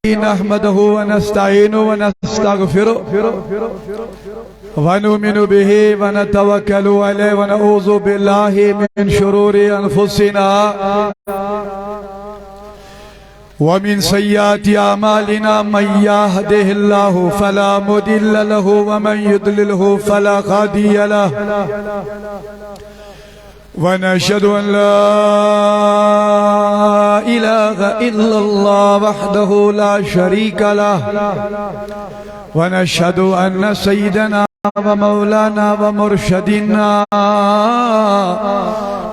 نحمده ونستعينه ونستغفره ونؤمن به ونتوكل عليه ونعوذ بالله من شرور أنفسنا ومن سيئات أعمالنا من يهده الله فلا مضل له ومن يضلله فلا هادي له ونشهد أن لا إله إلا الله وحده لا شريك له ونشهد أن سيدنا ومولانا ومرشدنا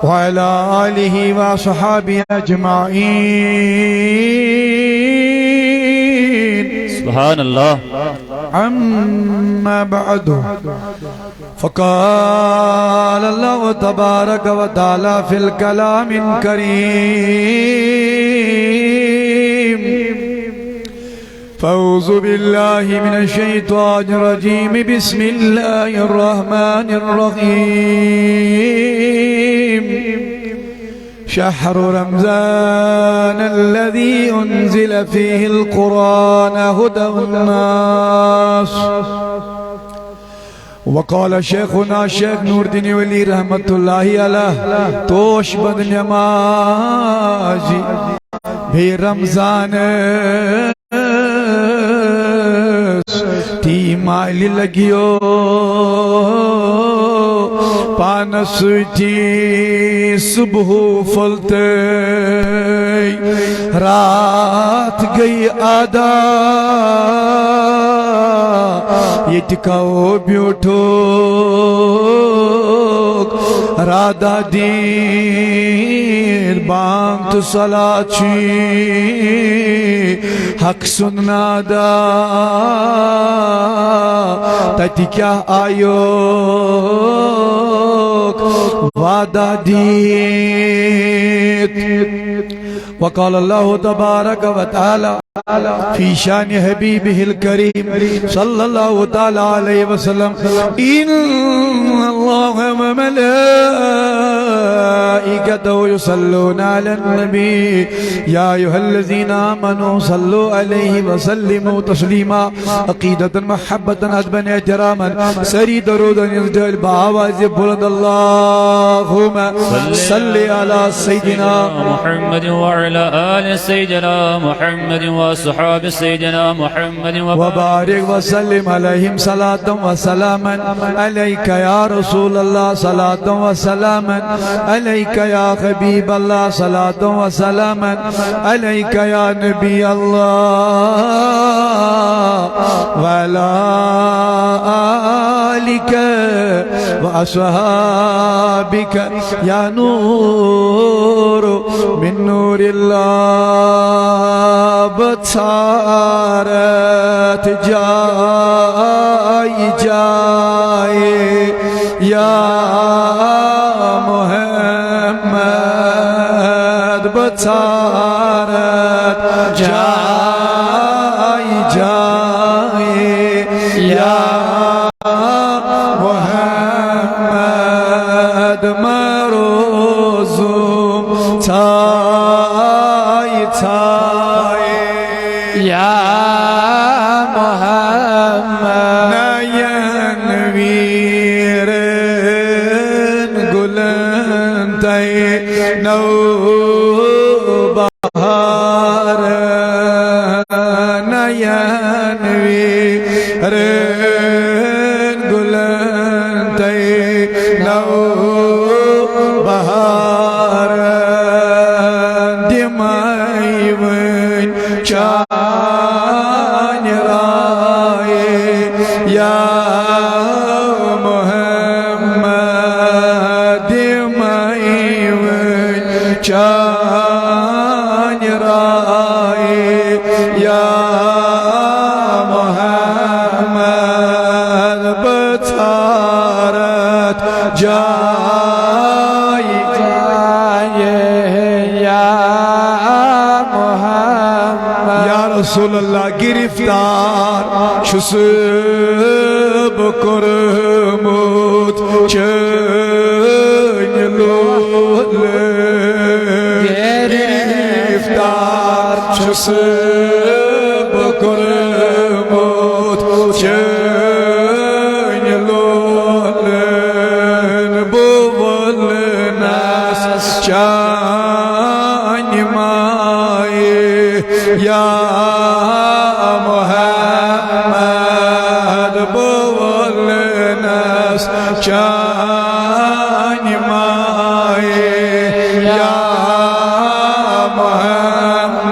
وعلى آله وصحابه أجمعين سبحان الله. أما بعد فقال الله تبارك وتعالى في الكلام الكريم فأعوذ بالله من الشيطان الرجيم بسم الله الرحمن الرحيم شهر رمضان الذي أنزل فيه القرآن هدى الناس. وقال شيخنا الشيخ نور الدين ولي رحمة الله عليه توش بد نمازی بھی رمضان تی مائل لگیو پانس تی صبح فلتے رات گئی آدھا یتکاو بیوٹو رادا دیر بانگ تو صلاة چی حق سننا دا تاتی کیا آیو وعدہ دیت. وقال الله تبارك وتعالى في شان حبيبه الكريم صلى الله تعالى عليه وسلم إن الله وملائكته يصلون على النبي يا أيها الذين آمنوا صلوا عليه وسلموا تسليما عقيدة محبة أدبا احتراما سري درودا يزدل بآواز بلند اللهم صل على سيدنا محمد وعلى آل سيدنا محمد وصحاب سيدنا محمد وبارك وسلم عليهم صلاة وسلاما عليك يا رسول الله صلاة وسلاما عليك يا حبيب الله صلاة وسلاما عليك يا نبي الله وعلى آلك وأصحابك يا نور من نور الله بتسارت جاي جاي يا محمد بتسارت جاي جاي يا محمد مروزوم تاي تاي يا محمد نينويرن قلنتي نو بهار نينويرن قلنتي نو بهار دمايون شان راي يا محمد دمايون شان راي يا محمد بتارت جاي جاي يا محمد يا رسول الله گرفتار شسب کرموت چن لوله گرفتار شسب یا محمد بولنس چان مائے یا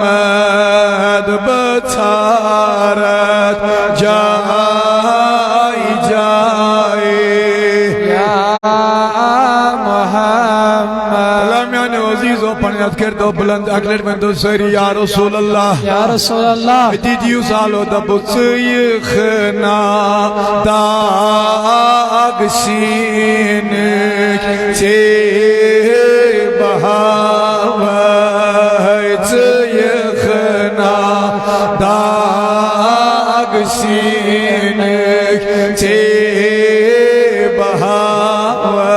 محمد بطارت جائے جائے یا محمد عزیز و پنیت کردو بلند اکلر من دو سری یا رسول اللہ یا رسول اللہ دیدیو سالو دبو سیخنا داغ سینک تی بہاوی سیخنا داغ سینک تی بہاوی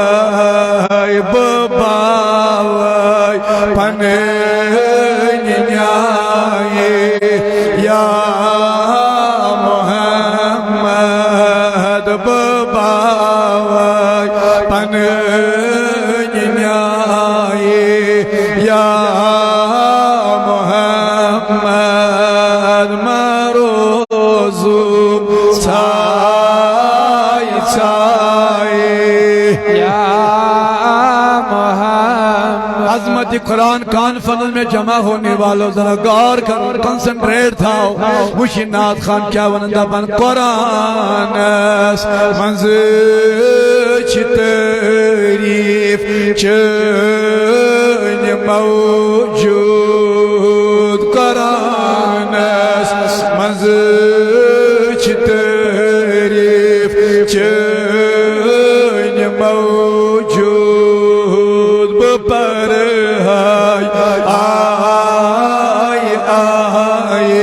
بباوی پنین نیائی یا محمد بباوی پنین نیائی یا محمد مروزو چائی چائی یا محمد عظمت قرآن کانفرنس میں جمع ہونے والوں ذرا غور کرو کنسنٹریٹ تھاو مشی نات خان کیا ونندہ بن قرآن منز چھ تعریف چن موجود قرآن منز چھ تعریف چن موجود بپر آئی آئی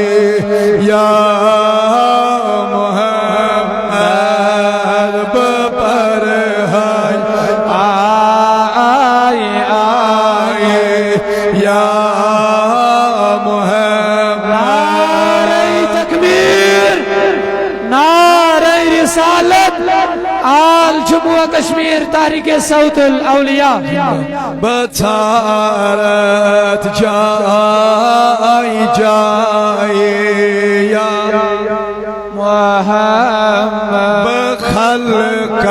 یا محمد بپر آئی آئی یا محمد نعرہ تکبیر نعرہ رسالت آل جموں و کشمیر تحریک صوت الاولیاء بطارت جائی جائی یا محمد بخلق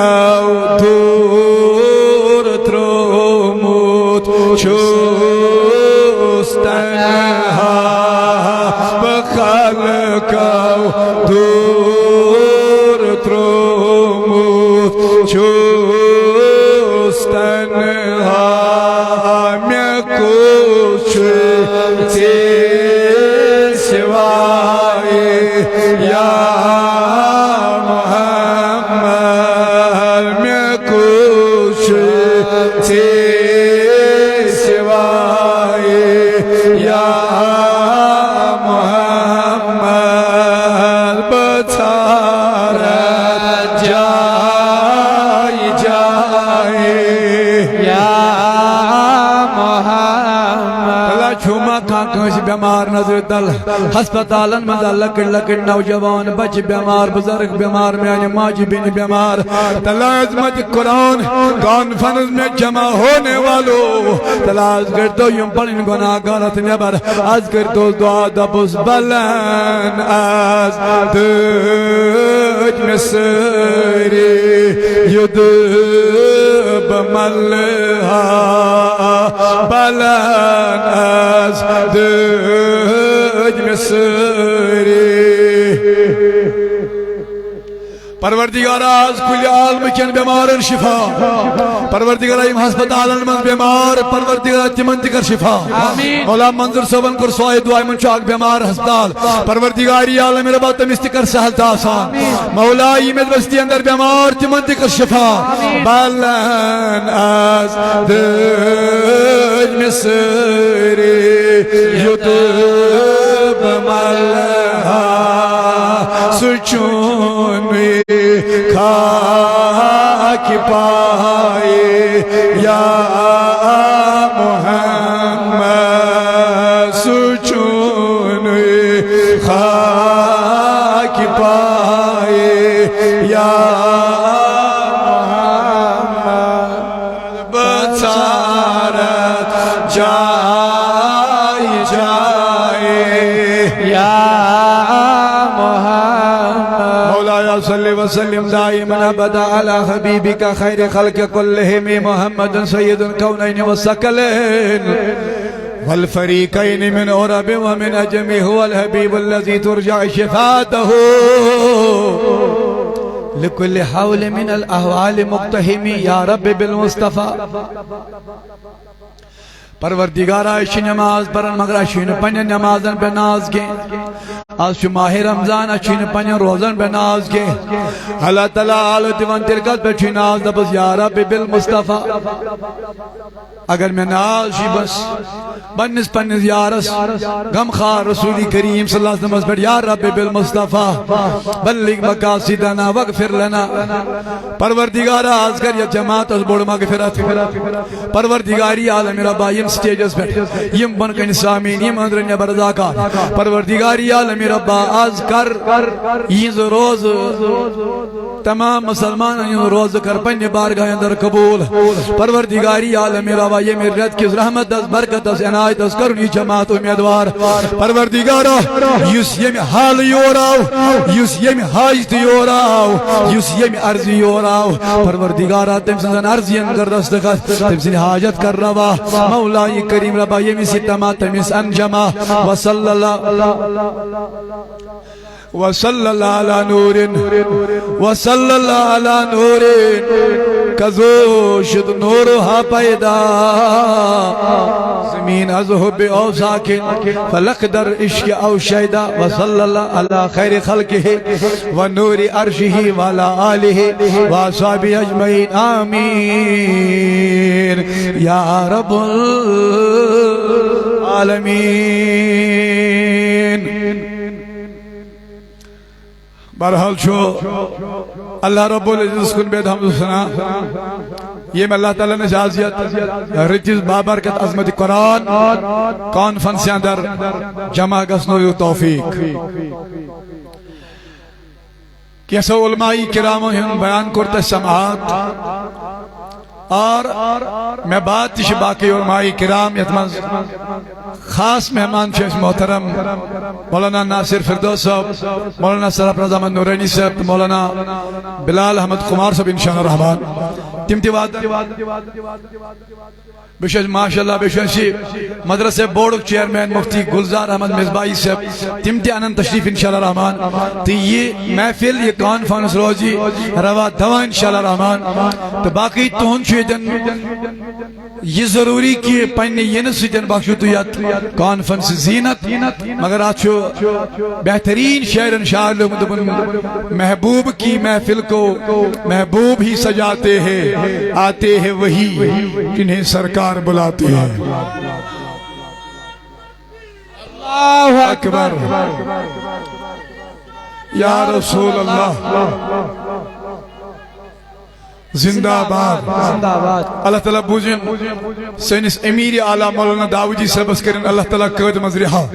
دور تروموت شستنها بخلق دور تروموت شستنها مکوش تیر سوائی یا محمد مکوش تیر سوائی یا محمد بطارت جائی جائی یا محمد اللہ چھوما کانکوش بیمار نظر دل ہسپتالن مزا لکڑ لکڑ نوجوان بچ بیمار بزرگ بیمار میانی ماجی بین بیمار تلا عظمت قرآن کانفرنس میں جمع ہونے والو تلا از گردو یم پڑھن گناہ گارت نبر از گردو دعا دبوس بلن از دج مسری یدب ملہا بلن از دج مسری پروردگار از کل عالم کن بیمارن شفا پروردگار ایم ہسپتالن من بیمار پروردگار تمن تکر شفا مولا منظر صوبن کر سوائے دعائی من چاک بیمار ہسپتال پروردگاری عالم ربا تمست کر سہل تاسان مولا ایمت بستی اندر بیمار تمن تکر شفا بلن از دج مصری یدب ملہا سچونی خاک پائے یا محمد سچونی خاک پائے یا محمد بطارت جائے جائے وصل وسلم دائما ابدا على حبيبك خير خلق كلهم محمد سيد الكونين والثقلين والفريقين من عرب ومن عجم هو الحبيب الذي ترجع شفاعته لكل حول من الاحوال مقتحم يا رب بالمصطفى پروردگارہ اچھی نماز پرن مگر اچھی پنن نمازن پہ ناز کے آج ماہ رمضان اچھی پنن روزن پہ ناز کے اللہ تعالیٰ آلو دیوان تلکت پہ اچھی ناز دبس یا رب بالمصطفیٰ اگر میں ناز شی بس بنس پنس یارس غم خار رسول کریم صلی اللہ علیہ وسلم پر یا رب بالمصطفیٰ بلغ مقاصدنا واغفر لنا پروردگارہ آز کر یا جماعت از بوڑ مغفرت پروردگاری عالم ربا یم سٹیجز پر یم بن کن سامین یم اندر نبر زاکار پروردگاری عالم ربا آز کر یہ روز تمام مسلمان روز کر پنی بارگاہ اندر قبول پروردگاری عالم ربا یہ میرت کی رحمت از برکت از عنایت از کرنی جماعت امیدوار پروردگارہ یس یم حال یوراو یس یم حاجت یوراو یس یم عرضی یوراو پروردگارہ تم سنزن عرضی اندر دستخط تم سن حاجت کر روا مولا کریم ربا یم ستما تمس انجما وصل اللہ علی نور وصل اللہ علی نور کزو شد نورها پیدا زمین از حب او ساکن فلق در عشق او شیدا وصل اللہ علی خیر خلقہ و نور عرشہ والا آلہ و اصحاب اجمعین آمین یا رب العالمین بہرحال چھو اللہ رب العزت کن بید حمد و ثنا یہ میں اللہ تعالیٰ نے جازیت رجز بابرکت عظمت قرآن کانفرنس اندر جمع گسنو توفیق کیسا علمائی کراموں ہم بیان کرتے سماعت اور میں بات تیش باقی علمائی کرام یتمنز خاص مہمان شیخ محترم مولانا ناصر فردوس صاحب مولانا سراب رضا من نورینی صاحب مولانا بلال احمد قمار صاحب انشاءاللہ الرحمن تمتی وعد بشش ماشاءاللہ بششی مدرسے بورڈ چیئرمین مفتی گلزار احمد مزبائی صاحب تمتی انن تشریف انشاءاللہ الرحمن تو یہ محفل یہ کانفرنس روزی روا دوا انشاءاللہ الرحمن تو باقی تون چیدن یہ ضروری کہ پنی ین سجن بخشو تو یاد کانفرنس زینت مگر آچو بہترین شعر شاعر لوگ محبوب کی محفل کو محبوب ہی سجاتے ہیں آتے ہیں وہی جنہیں سرکار بلاتے ہیں اللہ اکبر یا رسول اللہ زندہ باد اللہ تعالیٰ بوجھیں سینس امیر اعلیٰ مولانا داوودی صاحب کرن اللہ تعالیٰ قید مزرحہ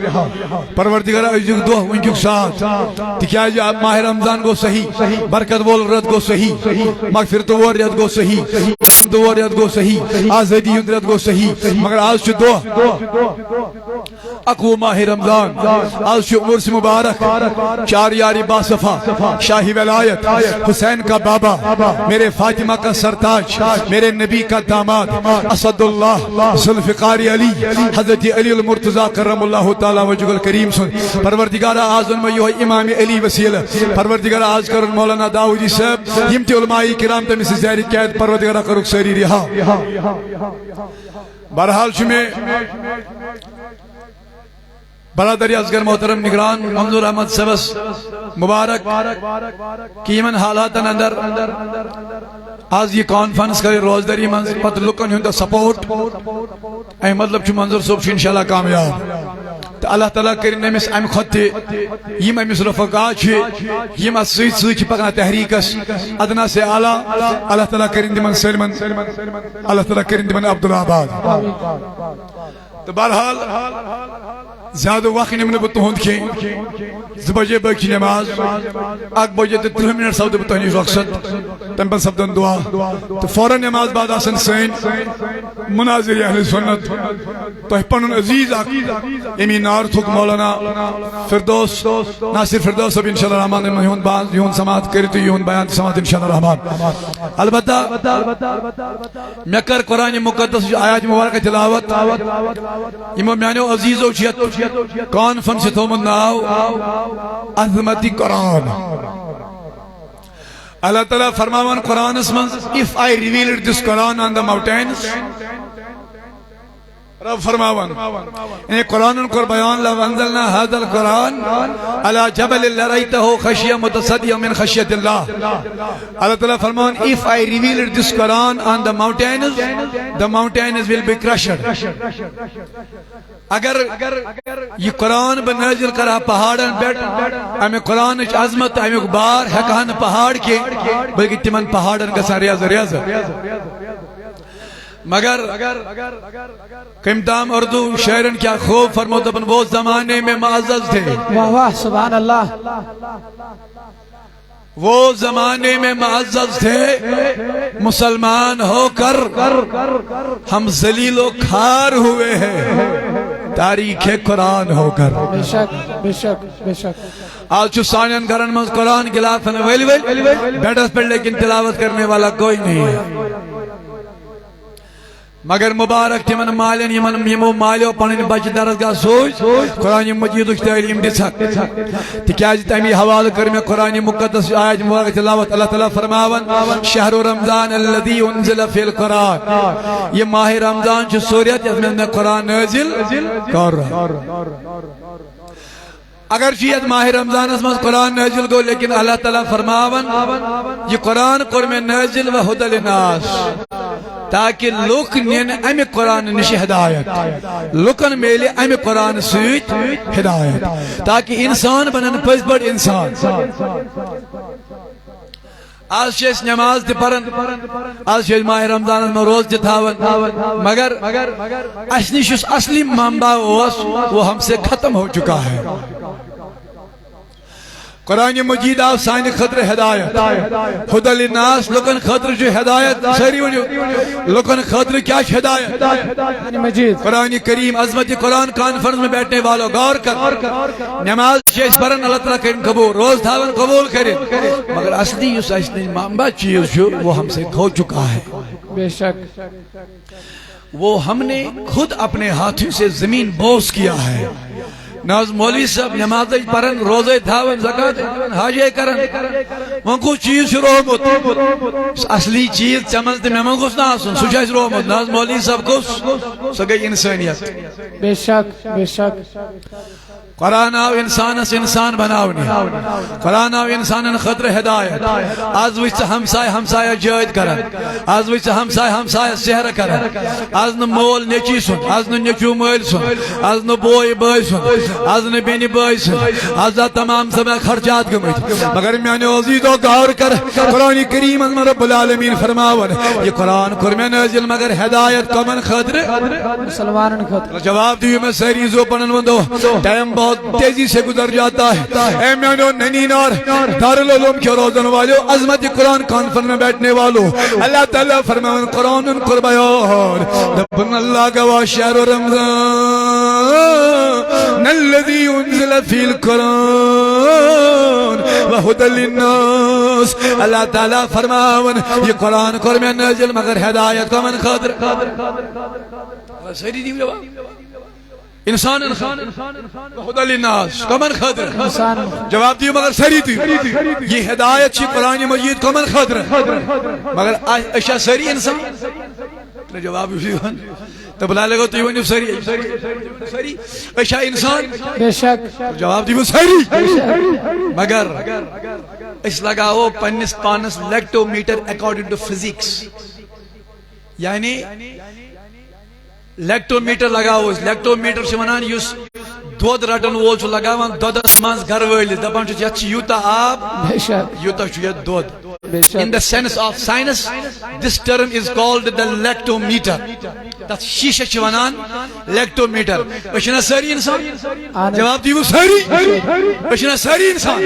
پروردگارہ اجک دو ونجک ساتھ تکیہ جا ماہ رمضان کو صحیح برکت بول رد کو صحیح مغفرت وریت کو صحیح دوریت کو صحیح آزادی اندرت کو صحیح مگر آج چھو دو اقوى ماہ رمضان آج چھو عمر سے مبارک چار یاری باصفہ شاہی ولایت حسین کا بابا میرے فاطمہ کا سرتاج میرے نبی کا داماد اسد اللہ ذوالفقار علی حضرت علی المرتضی کرم اللہ تعالی وجہ الکریم سن پروردگارہ آزن میں یہ امام علی وسیلہ پروردگارہ آز کرن مولانا داودی صاحب یمتی علماء کرام تمی سے زہری قید پروردگارہ کرک سری رہا بہرحال چمیں برادری ازگر محترم نگران منظور احمد سبس مبارک کیمن حالاتن اندر آج یہ کانفرنس کرے روزداری منز پتر لکن ہوں دا سپورٹ اے مطلب چھو منظور صبح انشاءاللہ کامیاب تو اللہ تعالیٰ کرنے میں ام خطے یم امس رفقا چھے یم اس سوچ سوچ پکنا تحریکس ادنا سے اعلیٰ اللہ تعالیٰ کرنے من سلمان اللہ تعالیٰ کرنے من عبدالآباد تو بہرحال زیادہ وقت نمن بہ تہد کی 2 بجے باقی نماز 1 بجے 30 منٹ سپد بہ تہ رخصت تم پہ سپدن دعا تو فوراً نماز بعد آسن سین مناظر اہل سنت تہ پن عزیز یمی نار تھک مولانا فردوس ناصر فردوس صاحب انشاءاللہ الرحمن یہن باز یہن سماعت کرت یہن بیان سماعت انشاءاللہ الرحمن البتہ میں کر قرآن مقدس آیات مبارکہ تلاوت یمو میانو عزیزو چیت کانفرنس تھومن ناو عظمتی قرآن اللہ تعالیٰ فرماوان قرآن اسمان if I revealed this Quran on the mountains رب فرماوان انہیں قرآن کو بیان لو انزلنا هذا القرآن على جبل لرأيته خشية متصدية من خشية الله اللہ تعالیٰ فرماوان if I revealed this Quran on the mountains will be crushed اگر یہ قرآن بنازل کرا پہاڑن بیٹ ہمیں قرآن عظمت ہمیں بار ہکان پہاڑ کے بلکہ تمن پہاڑن کا ریاض مگر کم دام اردو شاعرن کیا خوب فرمو دبن وہ زمانے میں معزز تھے واہ واہ سبحان اللہ وہ زمانے میں معزز تھے مسلمان ہو کر ہم ذلیل و کھار ہوئے ہیں تاریخ قرآن ہو کر بے شک بے شک بے شک آج چو سانین گرن میں قرآن گلافن ویلی بیٹس پر لیکن تلاوت کرنے والا کوئی نہیں ہے مگر مبارک تمن مالین یمو مالیو پنن بچ درسگاہ سوچ قرآن مجید تعلیم دسک تکیاز تمی حوالہ کر میں قرآن مقدس آیت مبارک تلاوت اللہ تعالیٰ فرماون شہر رمضان الذی انزل فی القرآن یہ ماہ رمضان چو سوریت اس میں قرآن نازل کر رہا اگر چیت ماہ رمضان اس میں قرآن نازل گو لیکن اللہ تعالیٰ فرماون یہ قرآن قرآن نازل و ہدى للناس تاکہ لوک نین امی قرآن نش ہدایت لوکن میلے امی قرآن سویت ہدایت تاکہ انسان بنن پس بڑ انسان آج شیس نماز تی پرن آج شیس ماہ رمضان میں روز تی تھاون مگر اشنیش اصلی منبع وہ ہم سے ختم ہو چکا ہے قرآن مجید آپ سائن خطر ہدایت خدا للناس لکن خطر جو ہدایت سری ونیو لکن خطر کیا ہدایت مجید قرآن کریم عظمت قرآن کانفرنس میں بیٹھنے والوں غور کر نماز شیش پرن اللہ تعالیٰ کرن قبول روز تھاون قبول کرن مگر اصلی اس اصلی منبع چیز جو وہ ہم سے کھو چکا ہے بے شک وہ ہم نے خود اپنے ہاتھوں سے زمین بوس کیا ہے ناز مولوی صاحب نماز پرن روزے تھاون زکات حاجے کرن من کو چیز رومت اصلی چیز چمل تے میں کو نہ سن سجاز رومت ناز مولوی صاحب کو سگئی انسانیت بے شک بے شک قرآن آو انسان سے انسان بناونی قرآن آو انسان خطر ہدایت آز وچ ہمسایہ جائد کرن آز وچ ہمسایہ سہر کرن آز نہ مول نیچی سن آز نہ نیچو مول سن آز نہ بوئی بائی سن آز نہ بینی بائی سن آز تمام سب خرچات گمت مگر میں نے عزیزو غور کر قرآن کریم از رب العالمین فرماون یہ قرآن قرآن نازل مگر ہدایت کمن خطر مسلمانن خطر جواب دیو میں سہری زو پنن وندو ٹائم بہت تیزی سے گزر جاتا ہے اے میانو ننینار دارالعلوم کے روزن والو عظمت قرآن کانفرنس میں بیٹھنے والو اللہ تعالیٰ فرماون قرآن قربیان دبن اللہ گواہ شہر رمضان الذي انزل فی القرآن وہدى للناس اللہ تعالیٰ فرماون یہ قرآن قرآن نازل مگر ہدایت کا من خاطر سہری دیو جواب انسان خدا للناس کمن خطر جواب دیو مگر سری تھی یہ ہدایت چی قرآن مجید کمن خطر مگر اشیاء سری انسان جواب تو بلا لگو تو یہ سری اشیاء انسان بے شک جواب دیو سری مگر اس لگاو پنس پانس لیکٹو میٹر اکارڈنگ ٹو فزکس یعنی لیکٹو میٹر لگاو اس لیکٹو میٹر سے منان یوس دود رٹن وول چھ لگاوان دودس منز گھر وٲلِس دپان چھُ یتھ چھ یوٗتاہ آب بے شک یوٗتاہ چھُ یتھ دود. بے In شک the sense of science, this term is called the lactometer. تتھ شیشہ چھ ونان لیکٹومیٹر. أسۍ سٲری انسان جواب دیو سٲری أسۍ سٲری انسان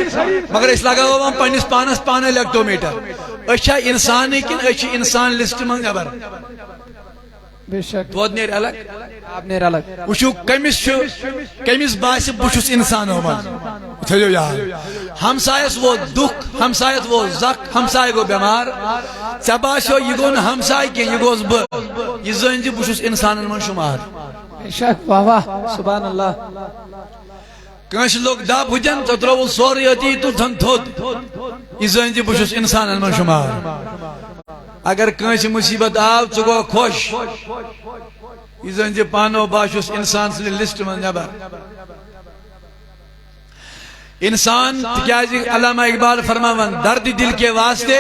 مگر أسۍ لگاوان پننس پانس پانے لیکٹومیٹر. أسۍ چھا انسان کن أسۍ چھِ انسان لسٹ من نبر. بے شک دود نیر الگ آپ نیر الگ. وچھو کمس باس بہت انسانو من تھو یاد. ہمسایس وہ دکھ ہمسایت وہ زخ ہمسائے گو بیمار ژے باسیو یہ گو نا ہمسائے کی یہ گوس بہ یہ زن بہت انسان من شمار. بے شک واہ واہ سبحان اللہ. کنس لوگ دب ہجن تو ترول سوری اتی تو تھن تھود یہ زن بہت انسان من شمار. اگر کنس مصیبت آو ژٕ گو خوش یہ زن پانو باشس انسان سن لسٹ من نبر. انسان تکیازِ علامہ اقبال فرماون درد دل کے واسطے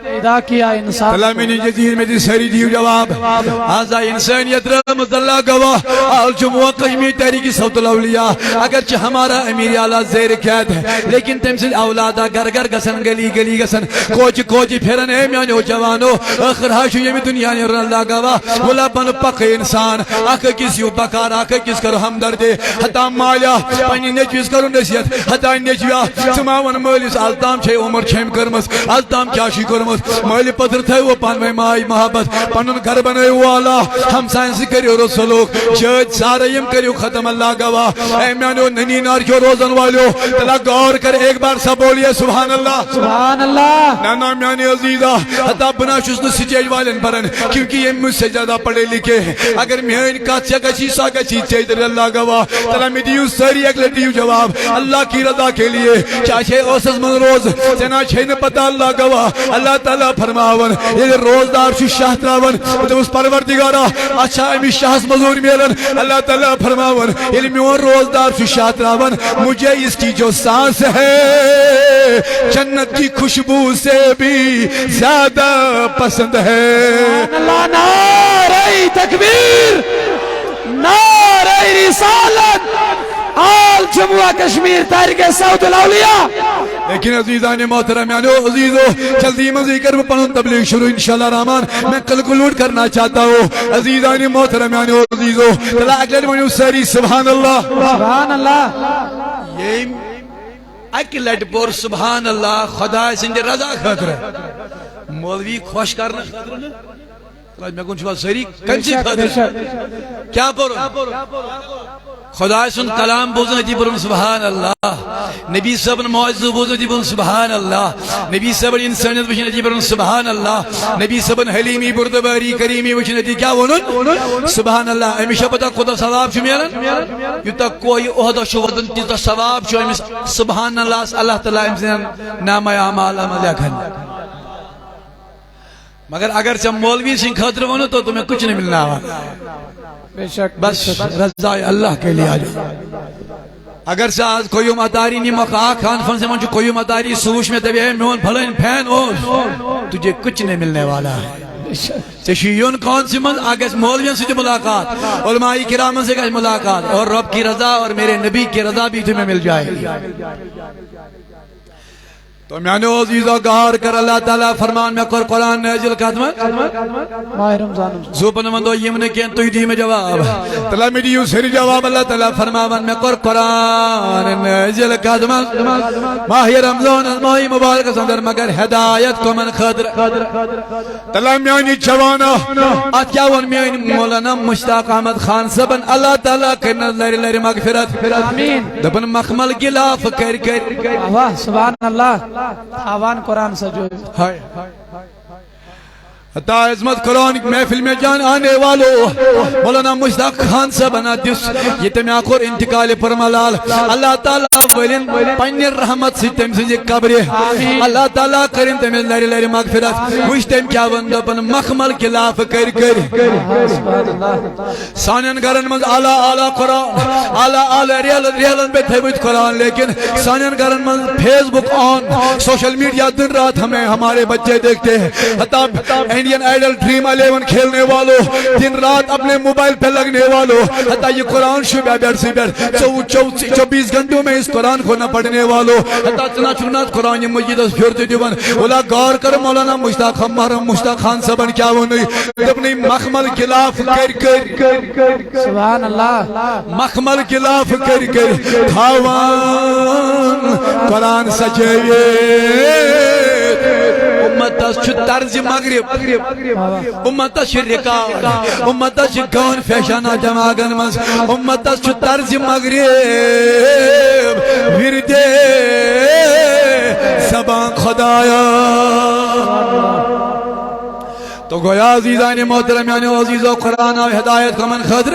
پیدا کیا انسان. کلامین جدید میں دی سری دیو جواب آزا انسانیت رحمت اللہ گواہ آل جمعہ قشمی تحریکی صوت الاولیاء. اگرچہ ہمارا امیر اعلیٰ زیر قید ہے لیکن تم سے اولادا گر گر گسن گلی گلی گسن کوچی پھرن اے میانو جوانو آخر ہاشو یمی دنیا نے اللہ گواہ بولا بن پک انسان آخ کس یو بکار آخ کس کرو ہمدردے حتا مایا پنی نیچویز کرو نصیحت حتا نیچویا سماون مالس التام چھے عمر چھیم کرمس التام کیاشی کرمس مالی پتر تھے وہ پانوے مائی محبت پنن گھر بنے والا ہم سائنسی کریو رسولوک شاید ساریم کریو ختم اللہ گواہ. اے میانو ننی نار کیو روزن والیو تلا غور کر ایک بار سب بولیے سبحان اللہ سبحان اللہ. نانا میانی عزیزہ حتا بنا شسن سجیج والن برن کیونکہ یہ مجھ سے زیادہ پڑھے لکھے ہیں. اگر میان کا چگچی سا گچی چیدر اللہ گواہ تلا میں دیو ساری اگلے دیو جواب اللہ کی رضا کے لیے چاہے اوسز من روز چنا چھین پتہ اللہ گواہ اللہ تعالیٰ فرماون یہ روزدار شو شاہ تراون تو اس پروردگارہ اچھا امی شاہس مزور میلن اللہ تعالیٰ فرماون یہ میون روزدار شو شاہ تراون مجھے اس کی جو سانس ہے جنت کی خوشبو سے بھی زیادہ پسند ہے. اللہ نعرہ تکبیر نعرہ رسالت آل جمعہ کشمیر تحریک صوت الاولیاء. لیکن عزیزان محترم یعنی عزیزو جلدی مزی کر پنن تبلیغ شروع انشاءاللہ رحمان میں کلکلوٹ کرنا چاہتا ہوں. عزیزان محترم یعنی عزیزو تلا اگلے منو ساری سبحان اللہ سبحان اللہ. یہ اک لٹ پور سبحان اللہ خدا سند رضا خاطر مولوی خوش کرنا خاطر میں کون ساری کنسی خاطر کیا پور خدا سن کلام بوزن دی برم سبحان اللہ نبی صاحب معجزہ بوزن دی برم سبحان اللہ نبی صاحب انسانیت وچھن دی برم سبحان اللہ نبی صاحب حلیمی بردباری کریمی وچھن دی کیا ونن سبحان اللہ. ہمیشہ پتہ خدا ثواب چھ میلن یوتا کوئی عہدہ شو ودن تیتا ثواب چھ امس سبحان اللہ اللہ تعالی امسن نامہ اعمال لکھن. مگر اگر چھ مولوی سن خاطر ونو تو تمہیں کچھ نہیں ملنا والا بے شک بس رضا اللہ کے لیے آجا. اگر سے آج کوئی مداری نہیں مقاع خان فن سے منچو کوئی مداری سوش میں تبھی ہے میون بھلین پھین اوز تجھے کچھ نہیں ملنے والا ہے. چشیون کون سی من آگے مولویوں سے ملاقات علماء کرام سے کچھ ملاقات اور رب کی رضا اور میرے نبی کی رضا بھی تمہیں مل جائے گی. تو میانو عزیزہ گار کر اللہ تعالیٰ فرمان میں قرآن نازل قدمت ماہ رمضان زوپن مندو یمن کین تو دی میں جواب تلا میڈیو سری جواب اللہ تعالیٰ فرمان میں قرآن نازل قدمت ماہ رمضان ماہ مبارک سندر مگر ہدایت کو من خدر تلا میانی جوانا اتیاون میانی مولانا مشتاق احمد خان سبن اللہ تعالیٰ کرنا لر مغفرت آمین دبن مخمل گلاف کر واہ سبحان اللہ. آوان قرآن سجو عطا عظمت قرآن محفل میں جان آنے والو مولانا مشتاق خان سے بنا دیس یہ تمہیں آخر انتقال پر ملال اللہ تعالیٰ ولین پنی رحمت سے تم سے قبر اللہ تعالیٰ کریں تمہیں لری لری مغفرت مجھتیم کیا وندہ پن مخمل خلاف کر سانین گرن مز آلہ آلہ قرآن آلہ آلہ ریالن پہ تھیبت قرآن لیکن سانین گرن مز Facebook on social media دن رات ہمیں ہمارے بچے دیکھتے ہیں حتی انڈین آئیڈل ڈریم 11 کھیلنے والوں، دن رات اپنے موبائل پہ لگنے والوں، حتیٰ یہ قرآن شبہ بیٹھ سی بیٹھ 24 گھنٹوں میں اس قرآن کو نہ پڑھنے والوں، حتیٰ چنا چنات قرآن مجید اس پھرتے دیوان اولا غور کر مولانا مشتاق محرم مشتاق خان صاحبن کیا وہ نہیں اپنی مخمل گلاف کر سبحان اللہ مخمل گلاف کر تھاوان قرآن سجائیے امتس چھ طرز مغرب امتس چھ رکاو امتس چھ گون فیشانہ جماغن مز امتس چھ طرز مغرب وردے زبان خدایا تو گویا عزیزان محترمیان عزیزو قرآن و ہدایت کا من خطر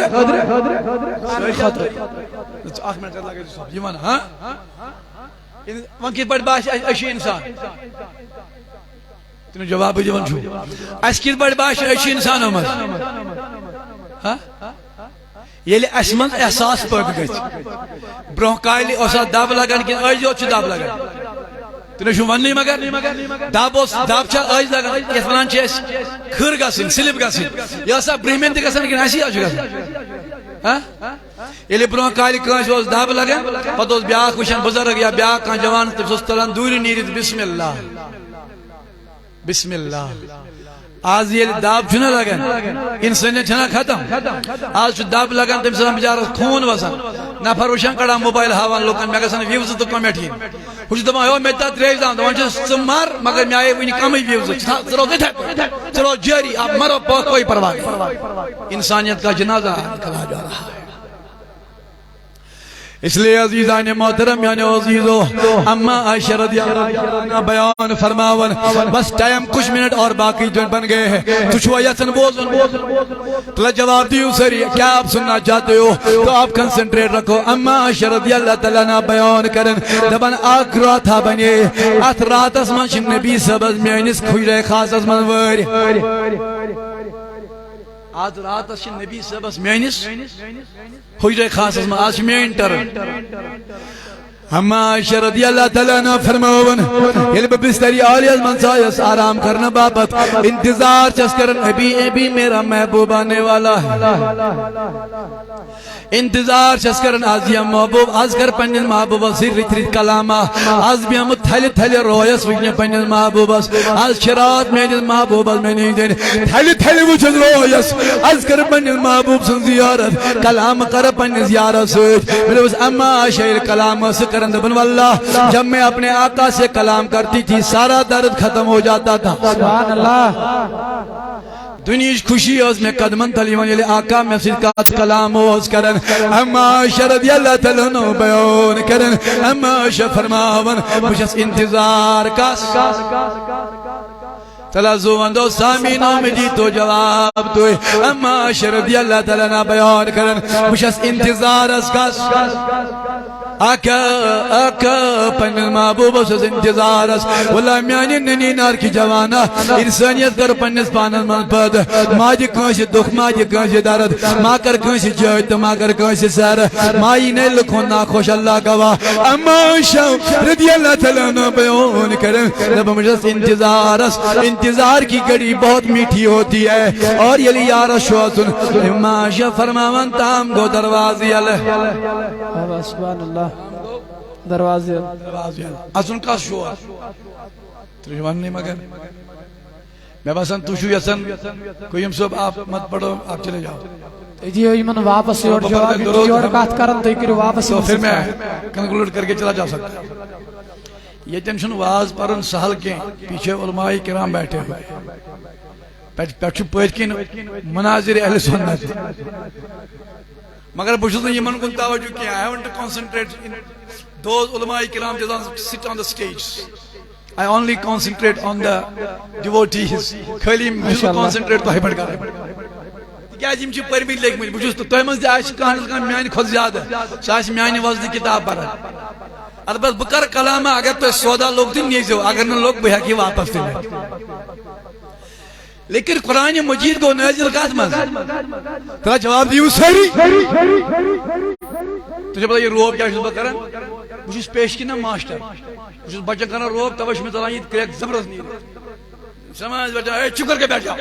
آخ منٹ لگے یہ من ہاں وانکی بڑھ باش اشی انسان تینو جواب دیون چھو اس کس بڑھ باش اشی انسان ہومد یلی اسمن احساس پڑھ گئی برون کائلی اوسا داب لگن کی ایجو چھ داب لگن تینو شو ون نہیں مگر داب چھا ایج لگن اس ونان چھ کھر گسن سلپ گسن یا سا برہمین تی گسن لیکن ایسی آجو گسن یلی برون کائلی کانش اوز داب لگن پتہ اوز بیاک وشن بزرگ یا بیاک کان جوان تب سوز تلان دوری نیرید بسم اللہ بسم اللہ آج یہ داب چھنا لگن انسانیت چھنا ختم آج چھو داب لگن تم سے بجار خون وسن نفر وشن کڑا موبائل ہاوان لوکن میں گسن ویوز تو کمیٹین خوش دماغ ہو میں تا تریز دان دوان چھو سمار مگر میں آئے وینی کمی ویوز چلو دیتا چلو جیری آپ مرو کوئی پرواہ انسانیت کا جنازہ کلا جا رہا ہے اس لئے عزیزان محترم یعنی عزیزو اما عائشہ رضی اللہ عنہ بیان فرماون بس ٹائم کچھ منٹ اور باقی جو بن گئے ہیں تو چھو یسن بوزن تو جواب دیو سری کیا آپ سننا چاہتے ہو تو آپ کنسنٹریٹ رکھو اما عائشہ رضی اللہ عنہ بیان کرن دبن آکھ رات تھا بنے ات رات اس من شن نبی سبز میانس کھوئی خاص اس من وری آج رات اس نبی سبز میانس ہوئی خاص اس من آج میان ٹرن اما عائشہ رضی اللہ تعالیٰ عنہ فرماون یل بستری آلی از منسایس آرام کرنا بابت انتظار چس کرن ابھی میرا محبوب آنے والا ہے انتظار چس کرن آز یہ محبوب آز کر پنجن محبوب سر ریت ریت کلاما آز بھی ہم تھلی تھلی رویس وجنے پنجن محبوب آز شرات میں جن محبوب میں نہیں دین تھلی تھلی وجن رویس آز کر پنجن محبوب سن زیارت کلام کر پنجن زیارت سوچ میرے بس اما عائشہ کلام سکر دبن واللہ جب میں اپنے آقا سے کلام کرتی تھی سارا درد ختم ہو جاتا تھا سبحان اللہ دنیش خوشی از میں قدمن تلیمان یلی آقا میں صدقات کلام ہوز کرن اما عائشہ رضی اللہ تعالیٰ عنہ بیان کرن اما عائشہ فرماون مجھس انتظار کس تلازو اندو سامین آمدی تو جواب دوئے اما عائشہ رضی اللہ تعالیٰ عنہ بیان کرن مجھس انتظار از کس آقا پنجل محبوب اس انتظار اس واللہ میانی ننی نار کی جوانا انسانیت کر پنجل پانل من پد ماجی کنشی دکھ ماجی کنشی درد ما کر کنشی جویت ما کر کنشی سر مائی نے لکھون ناخوش اللہ گوا اما عائشہ رضی اللہ تعالیٰ عنہ بیان کرن جب مجھس انتظار کی گڑی بہت میٹھی ہوتی ہے اور یلی یار شوازن اما عائشہ فرماون تام گو دروازی اللہ سبحان اللہ دروازے ازن کا شو ترجمان نہیں مگر میں بسن تو شو یسن کوئی ہم سب آپ مت پڑھو آپ چلے جاؤ جی ہوئی من واپس اور جواب اور بات کرن تو کرو واپس تو پھر میں کنکلوڈ کر کے چلا جا سکتا یہ ٹینشن واز پرن سہل کے پیچھے علماء کرام بیٹھے ہوئے پیچھو پوچھ کے مناظر اہل سنت مگر بشوز نے یہ من کن توجہ کیا I want to concentrate in those ulama kiram that sit on the stage. I only concentrate on the devotees. خالی مجھے concentrate تو ہے پڑھ کر کیا جی مجھے پر بھی لیک مجھے تو تو من آج کہاں کا میانی خود زیادہ شاش میانی وزن کتاب پڑھا البتہ بکر کلام اگر تو سودا لوگ دن نہیں جو اگر نہ لوگ بہا کی واپس دے لیکن قرآن مجید کو نازل کات مز ترا جواب دیو سری تجھے پتا یہ روب کیا شد کرن بچس پیش کی نا ماسٹر بچن کرنا روب توش میں تلان یہ کریک زبردست نہیں سماج بیٹھا اے چپ کر کے بیٹھ جاؤ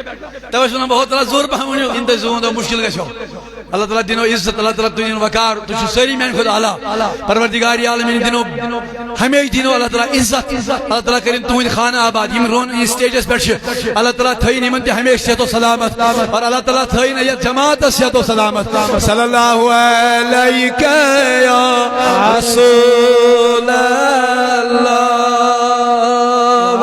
تو سنا بہت تعالیٰ زور پہنو ان تے زون مشکل گژھو اللہ تعالیٰ دینو عزت اللہ تعالیٰ دینو وقار تو ساری میان خود اعلیٰ پروردگار عالمین دینو ہمیشہ دینو اللہ تعالیٰ عزت اللہ تعالیٰ کرن تہند خانہ آباد یم رون اس سٹیجس پہ اللہ تعالیٰ تھین یمن تہ ہمیشہ صحت و سلامت اور اللہ تعالیٰ تھین یہ جماعت صحت و سلامت صلی اللہ علیہ یا رسول اللہ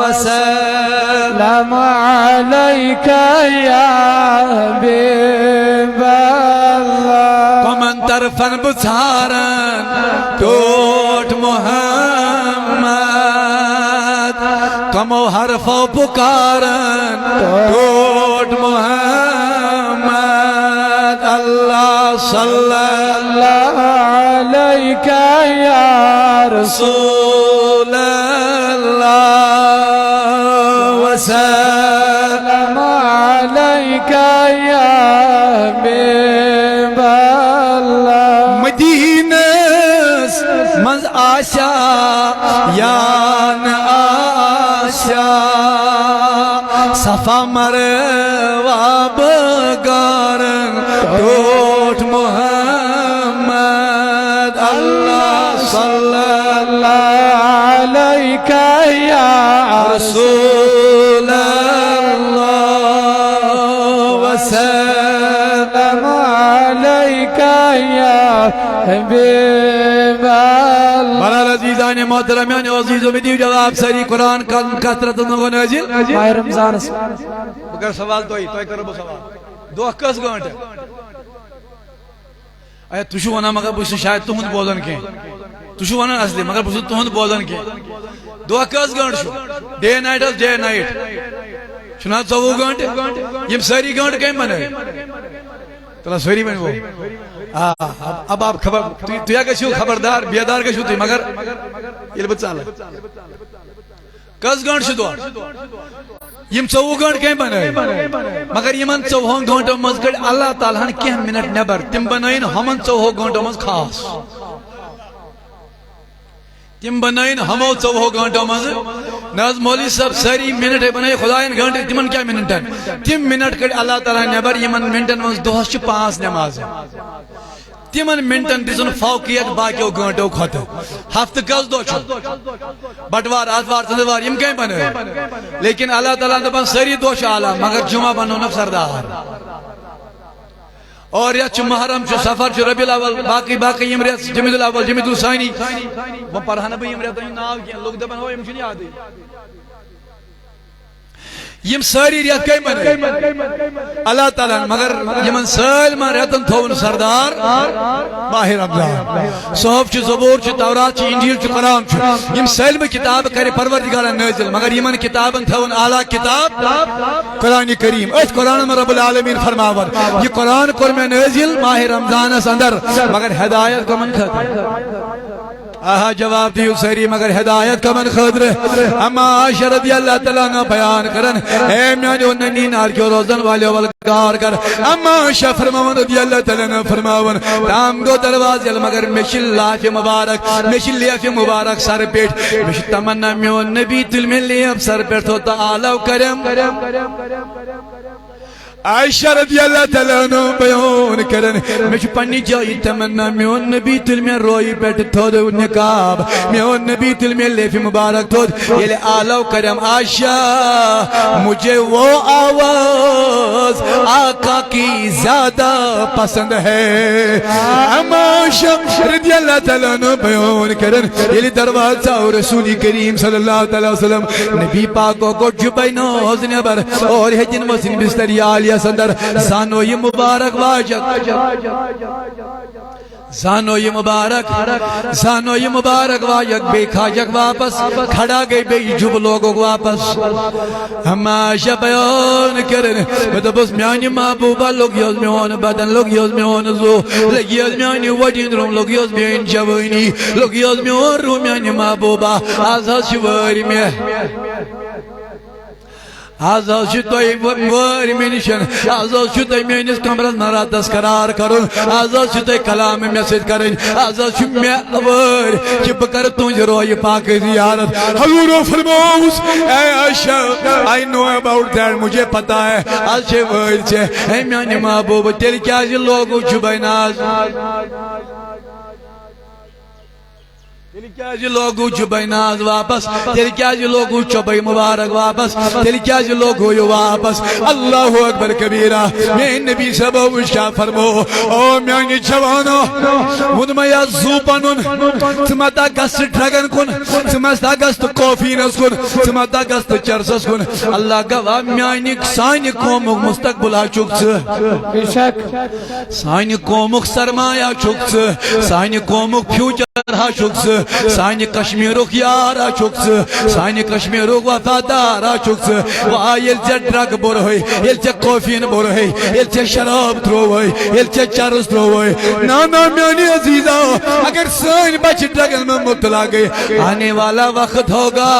وسلم عليك يا حبيب الله ومن طرفا بسارا توٹ محمد کمو حرف و پکارا توٹ محمد اللہ صلی اللہ عليك يا رسول اللہ وسلم عليك يا حبيب الله مدینس منز آشا یا ن آشا صفا مروا بگارن توٹ محمد اللہ صلی اللہ عليك يا رسول اللہ وسلم عليك يا حبيب الله برال عزیزان محترمیان عزیز و بدیو جواب سری قرآن کا کثرت نگو نازل ماہ رمضان اگر سوال تو کرو بو سوال دو کس گھنٹے اے تشو ونا مگر بس شاید تہند بولن کی تشو ونا اصلی مگر بس تہند بولن کی دو کس گھنٹے show day night is day night چھنا 24 گھنٹے یم ساری گھنٹے کیم بنے تلا سوری بن وہ اب آپ خبر تو یا کشو خبردار بیدار کشو تی مگر یہ بچا لے کس گھنٹے شو دو یم 24 گھنٹے کیم بنے مگر یمن 24 گھنٹوں مز کڑ اللہ تعالیٰ نے کیا منٹ نبر تم بنائن ہمن 24 گھنٹوں مز خاص تم بنائن ہمو 24 گھنٹوں مز ناز مولی صاحب ساری منٹ بنائے خدایان گھنٹے تمن کیا منٹن تم منٹ کڑ اللہ تعالیٰ نبر یمن منٹن مز دوہس چھ 5 نماز تمن منٹن دزن فوقیت باقیو گھنٹو کھت ہفت کس دو چھو بٹوار آتوار ژندروار یم کہیں بنے لیکن اللہ تعالیٰ دپان ساری دو شالا مگر جمعہ بنو نف سردار اور یا چھ محرم چھ سفر چھ ربیع الاول باقی یم ریت جمیع الاول جمیع الثانی وہ پڑھانا بھی یم ریت ناو کیا لوگ دپان ہو یم چھنی یاد یم ساری ریت کئی بنے اللہ تعالیٰ مگر یمن سالما ریتن تھون سردار ماہ رمضان صحف چھ زبور چھ تورات چھ انجیل چھ قرآن چھ یم سالم کتاب کرے پروردگار نازل مگر یمن کتابن تھون اعلیٰ کتاب قرآن کریم ایت قرآن میں رب العالمین فرماور یہ قرآن کور میں نازل ماہ رمضان اس اندر مگر ہدایت کو من خطر آہا جواب دیو سری مگر ہدایت کا من خدر اما عائشہ رضی اللہ تعالیٰ عنہ بیان کرن اے میانی انہی نار کیوں روزن والے والکار کر اما عائشہ فرماون رضی اللہ تعالیٰ عنہ فرماون تام گو دروازیل مگر مشل لاف مبارک مشل لیف مبارک سر پیٹ مشل تمنا میون نبی تل میں لیف سر پیٹ ہوتا آلو کرم عائشہ رضی اللہ تعالیٰ عنہ بیان کرن مجھ پنی جائی تمنا میون نبی تل میں روئی پیٹ تھود نکاب میون نبی تل میں لیفی مبارک تھود یہ لے آلو کرم عائشہ مجھے وہ آواز آقا کی زیادہ پسند ہے اما عائشہ رضی اللہ تعالیٰ عنہ بیان کرن یہ لے دروازہ رسول کریم صلی اللہ تعالیٰ وسلم نبی پاکو کو جبائی نوز نبر اور ہجن وزن بستری آلی سندر زانو یہ مبارک واجد زانو یہ مبارک واجد بے کھاجک واپس کھڑا گئی بے جب لوگوں واپس ہماشہ بیان کرن مدبس میانی محبوبہ لوگ یوز میں ہون بدن لوگ یوز میں ہون زو لوگ یوز میانی وجین روم لوگ یوز میں ان جوانی لوگ یوز میں ہون رو میانی محبوبہ آزاد شواری میں آز تھی وار مے نشن آز تھی میس کمرس مراتس قرار کرن آز تھی کلام مے ست کرن آز مے وار کہ بہ کر تہذ روح پاک زیارت حضور فرموس اے عائشہ آئی نو اباؤٹ دیٹ مجھے پتا ہے آج وار اے میانہ محبوب تیل کیا لوگو چھبے ناز تیل کیا لوگو چھبے ناز واپس تیل کیا لوگو چھبے مبارک واپس تیل کیا لوگو یہ واپس اللہ اکبر کبیرہ میں نبی صاحب وشا فرمو او میانی جوانا مدمیا زوپنن تمتا گست ڈرگن کن تمتا گست کوفینس کن تمتا گست چرسس کن اللہ گواہ میانی سانی قومک مستقبل چک بے شک سانی قومک سرمایہ چک سانی قومک فیوچر چک سانی کشمیرک یار چک سانی کشمیرک وفادار چک وایل چ ڈرگ بور ہوئی یل چ کوفین بور ہوئی یل چ شراب ترو ہوئی یل چ چرس ترو ہوئی نانا میانی عزیزہ اگر سانی بچ ڈرگن میں مبتلا گئے آنے والا وقت ہوگا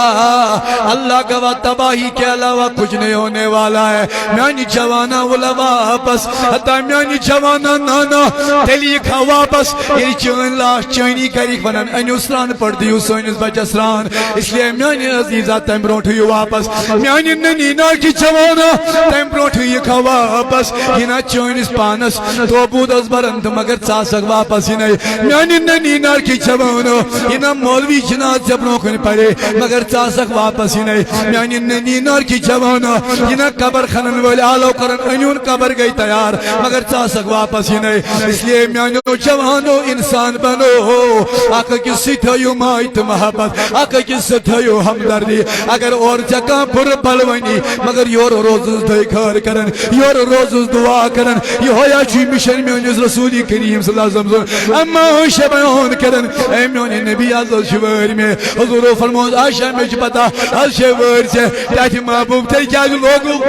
اللہ کا تباہی کے علاوہ کچھ نہیں ہونے والا ہے میانی جوانا ولا واپس حتی میانی جوانا نانا تیلی کھا واپس یہ چین لاش چینی کریک ونن انیو سران پڑ دیو سوینس بچہ سران اس لیے میانی عزیزہ تیم بروٹھو واپس میانی ننی ناکی جوانا تیم بروٹھو کھا واپس یہ نا چینس پانس تو بود از برند مگر چاسک واپس ہی نہیں میانی ننی ناکی جوانا یہ نا مولوی جنات جبنوں کن پڑے مگر چاسک واپس ہی نہیں میانی ننی ناکی جوانا یہ نا قبر خنن والی آلو کرن انیون قبر گئی تیار مگر چاسک واپس ہی نہیں اس لیے میانی جوانو انسان بنو آقا کسی تھیو مائت محبت آقا کسی تھیو ہمدردی اگر اور جگہ پر بلونی مگر یور روزز دے کھار کرن یور روزز دعا کرن یہ ہویا چی مشن میونیز رسولی کریم صلی اللہ علیہ وسلم اما ہوشہ بیان کرن اے میونی نبی عزیز شوار میں حضور فرموز آشہ میں پتا آشہ وار سے تیتی محبوب تے کیا جو لوگو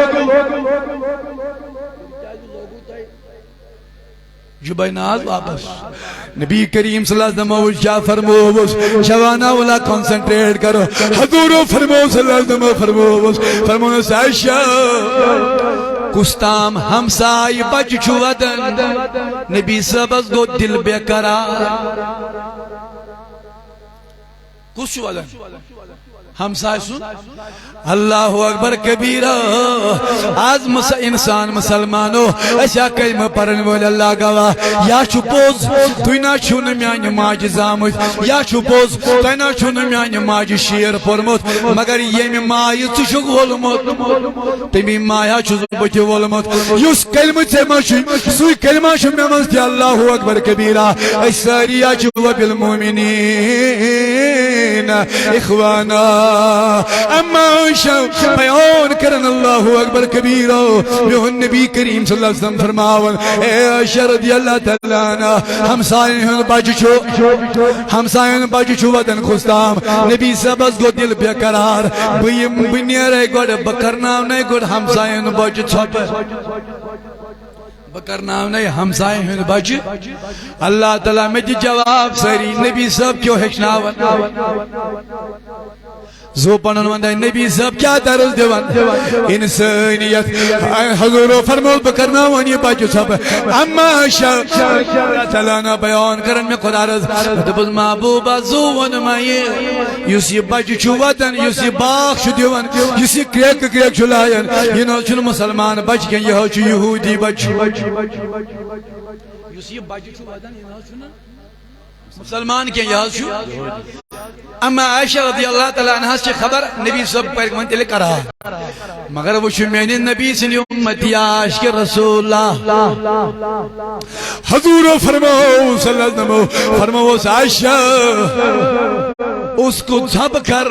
جبائی ناز واپس نبی کریم صلی اللہ علیہ وسلم وشا فرموز جوانا والا کنسنٹریٹ کرو حضور فرموز صلی اللہ علیہ وسلم فرموز عائشہ کستام ہمسائی بچ چھوادن نبی سبز گو دل بے قرار کس چھوادن ہمسائی سن اللہ اکبر کبیرہ آز انسان مسلمانو ایسا کلمہ پرن وول اللہ گواہ یا چھپوز توینا چھون میانی ماج زامت یا چھپوز توینا چھون میانی ماج شیر پرمت مگر یہ مائی چشک ولمت تمی مایا چھز بچ ولمت یس کلمہ چمشی سوی کلمہ شممست اللہ اکبر کبیرہ ایساری اچھو بالمومنین اخوانا اما بیان کرن اللہ اکبر کبیرہ میون نبی کریم صلی اللہ علیہ وسلم فرماون اے عائشہ رضی اللہ تعالیٰ عنہ ہمسائن بچ چھو ودن خستام نبی سبز گو دل بے قرار بنیرے گوڑ بکرنام نہیں گوڑ ہمسائن بچ چھپ بکرنام نہیں ہمسائن ہن بچ اللہ تعالیٰ میں جواب سری نبی سب کیوں ہشناون زو پنن وندائی نبی صاحب کیا درس دیوان انسانیت حضور فرمول بکرنا وانی باجو صاحب اما اللہ تعالیٰ نا بیان کرن میں خدا رض دبز محبوبہ زو ونمائی یسی باجو چھو وطن یسی باغ شو دیوان یسی کریک چھو لائن یہ نو چھو مسلمان بچ کے یہ چھو یہودی بچ یسی باجو چھو وطن یہ نو چھو مسلمان کے یہاں چھو اما عائشہ رضی اللہ تعالیٰ عنہ سے خبر نبی صاحب پر منتلے کرا مگر وہ شمین نبی سے امتی عاشق رسول اللہ حضور فرماؤ صلی اللہ علیہ وسلم فرماؤ عائشہ اس کو جھب کر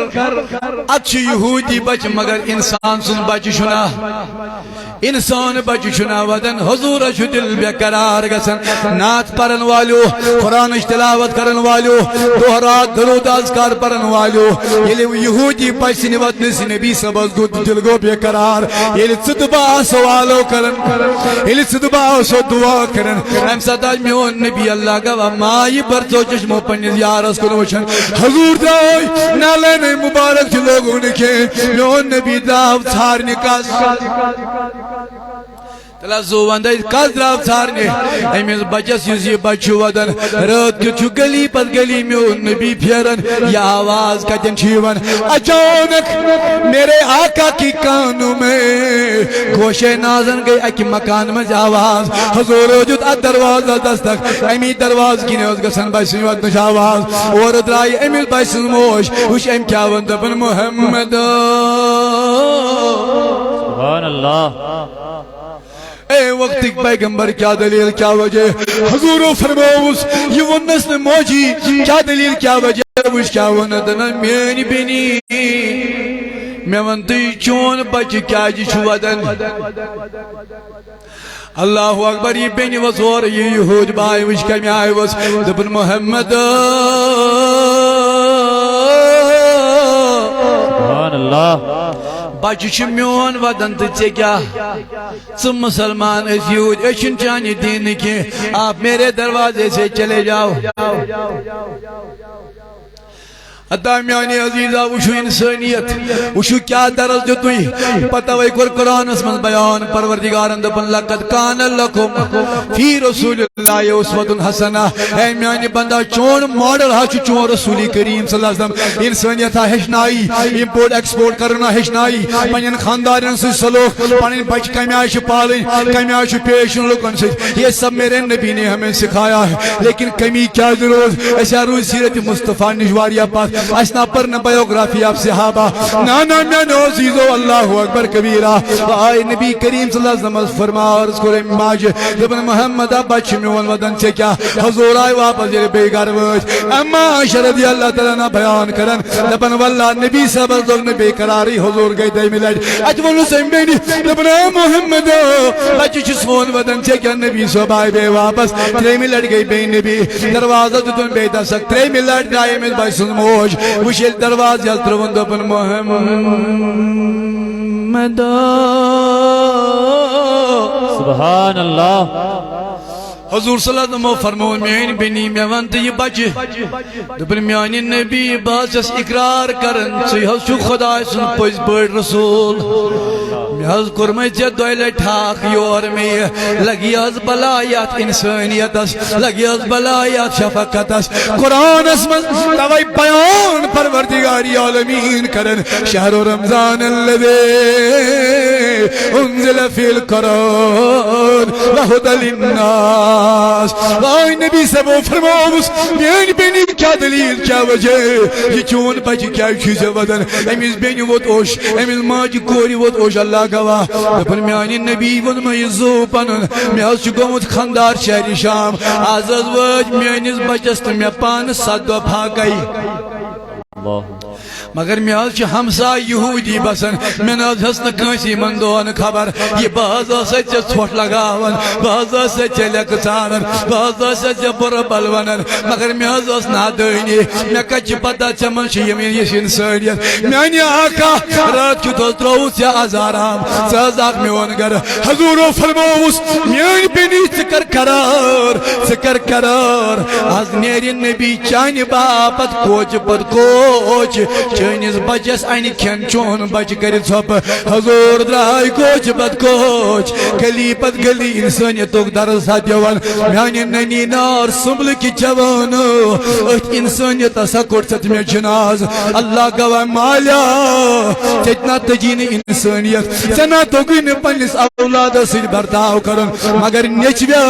اچھی یہودی بچ مگر انسان سن بچ شنا انسان بچ شنا ودن حضور شو دل بے قرار گسن نات پرن والو قرآن تلاوت کرن والو دوہرات درود اذکار پرن والو یہ یہودی بچ سن ودن سے نبی سبز گو دل گو بے قرار یہ صدبا سوالو کرن یہ صدبا سو دعا کرن ہم صدا میون نبی اللہ گوا مائی برچو چشمو پنیز یارس کنو وچن حضور دا نالے مبارک لوگوں نے کہ میون نبی دراو ژھارنہِ کس تلا زو وندے کس دراو ژھارنہِ امس بچس یُس یہ بچہ ودان رات کیُتھ چھُ گلی پت گلی میون نبی پھیران یہ آواز کتن چھ یوان اچانک میرے آقا کی کانوں میں گوشے نازن گئی اکہ مکان مز آواز حضور دیت ات دروازہ دستک امی دروازہ کن گژھان بچہ سٕنٛدِ وتنٕچ آواز اور درائے امس بچہ سٕنٛز موج وچھ ام کیا ون دپان محمد سبحان اللہ اے وقت پیغمبر کیا دلیل کیا وجہ حضور فرماؤس یہ ونس نے موجی کیا دلیل کیا وجہ وچ کیا وندن میری بینی میں ونتی چون بچ کیا جی چھو ودن اللہ اکبر یہ بینی وزور یہ یہود بائی وچ کمی آئی وز دبن محمد سبحان اللہ بچہ چھ میون ودن تو ژے کیا ژٕ مسلمان ٲسۍ یہود أسۍ چھِنہٕ چانہِ دین کی آپ میرے دروازے سے چلے جاؤ عطا میانی عزیزہ وشو انسانیت وشو کیا درس جو توی پتہ وی قرآن اسمن بیان پروردگارن دپن لقد کان لکم فی رسول اللہ اسوۃ حسنہ اے میانی بندہ چون ماڈل ہا چون رسول کریم صلی اللہ علیہ وسلم انسانیت ہیچنائی امپورٹ ایکسپورٹ کرنا ہیچنائی پنین خاندارن سے سلوک پنین بچ کمیاش پالن کمیاش پیشن لکن سے یہ سب میرے نبی نے ہمیں سکھایا ہے لیکن کمی کیا ضرورت ایسا روز سیرت مصطفیٰ نجواریہ پاس اسنا پرنا بایوگرافی آپ صحابہ نانا میانو عزیزو اللہ اکبر کبیرہ آئے نبی کریم صلی اللہ علیہ وسلم فرما عرض کرے ماج دبن محمد بچ میون ودن سے کیا حضور آئے واپس جرے بے گھر وچ اما عائشہ رضی اللہ تعالیٰ نا بیان کرن دبن واللہ نبی صاحب لوگ نے بے قراری حضور گئی دائی ملائد اجمل حسین بینی دبن محمد بچ چسون ودن سے کیا نبی صاحب آئے بے واپس ترے ملائد گئی بے نبی دروازہ دن بے دسک ترے ملائد آئے میں بائی سن موج وشیل درواز یلترون دبن محمد سبحان اللہ حضور صلی اللہ علیہ وسلم فرمون میانی بینی میں وانت یہ بچے دبن میانی نبی باسس اقرار کرن سی حض چھو خدا سن پوز بڑ رسول میں حض کرمائی چید دوئلے ٹھاک یور میں لگی حض بلایات انسانیت اس لگی حض بلایات شفقت اس قرآن اس من توائی بیان پروردگاری عالمین کرن شہر رمضان اللذے انزل فی القرآن وحد للناس آئی نبی سے وہ فرماؤس میانی بینی کیا دلیل کیا وجہ یہ چون بچی کیا چیز ودن امیز بینی ووت اوش امیز ماجی کوری ووت اوش اللہ گواہ دپن میانی نبی ون میں زو پنن میں حض چکومت خاندار شہری شام آز از وج میانیز بچست میں پان صدو بھاگئی مگر میں آج ہمسا یہودی بسن میں ناز حسن کنسی مندون خبر یہ بازا سے چھوٹ لگاون بازا سے لک چارن بازا سے بر بلونن مگر میں آج اس نادینی میں کچھ پتا چمن شیمین یہ انسانیت میں نے آقا رات کی دوست روز یا ازارام سازاق میں ونگر حضور و فرموس میں بینی سکر قرار از نیری نبی چانی باپت کوچ پت کوچ چینیز بچس این کھین چون بچ کری ژھوپ حضور درائی کوچ پت کوچ گلی پت گلی انسانیتک درس دیوان میانی ننی نار سنبل کی جوان ات انسانیت سا کوٹ میں جناز اللہ گواہ مالیا جتنا تجین انسانیت سنا تو گن پنس اولاد سید برتاو کرن مگر نیچویا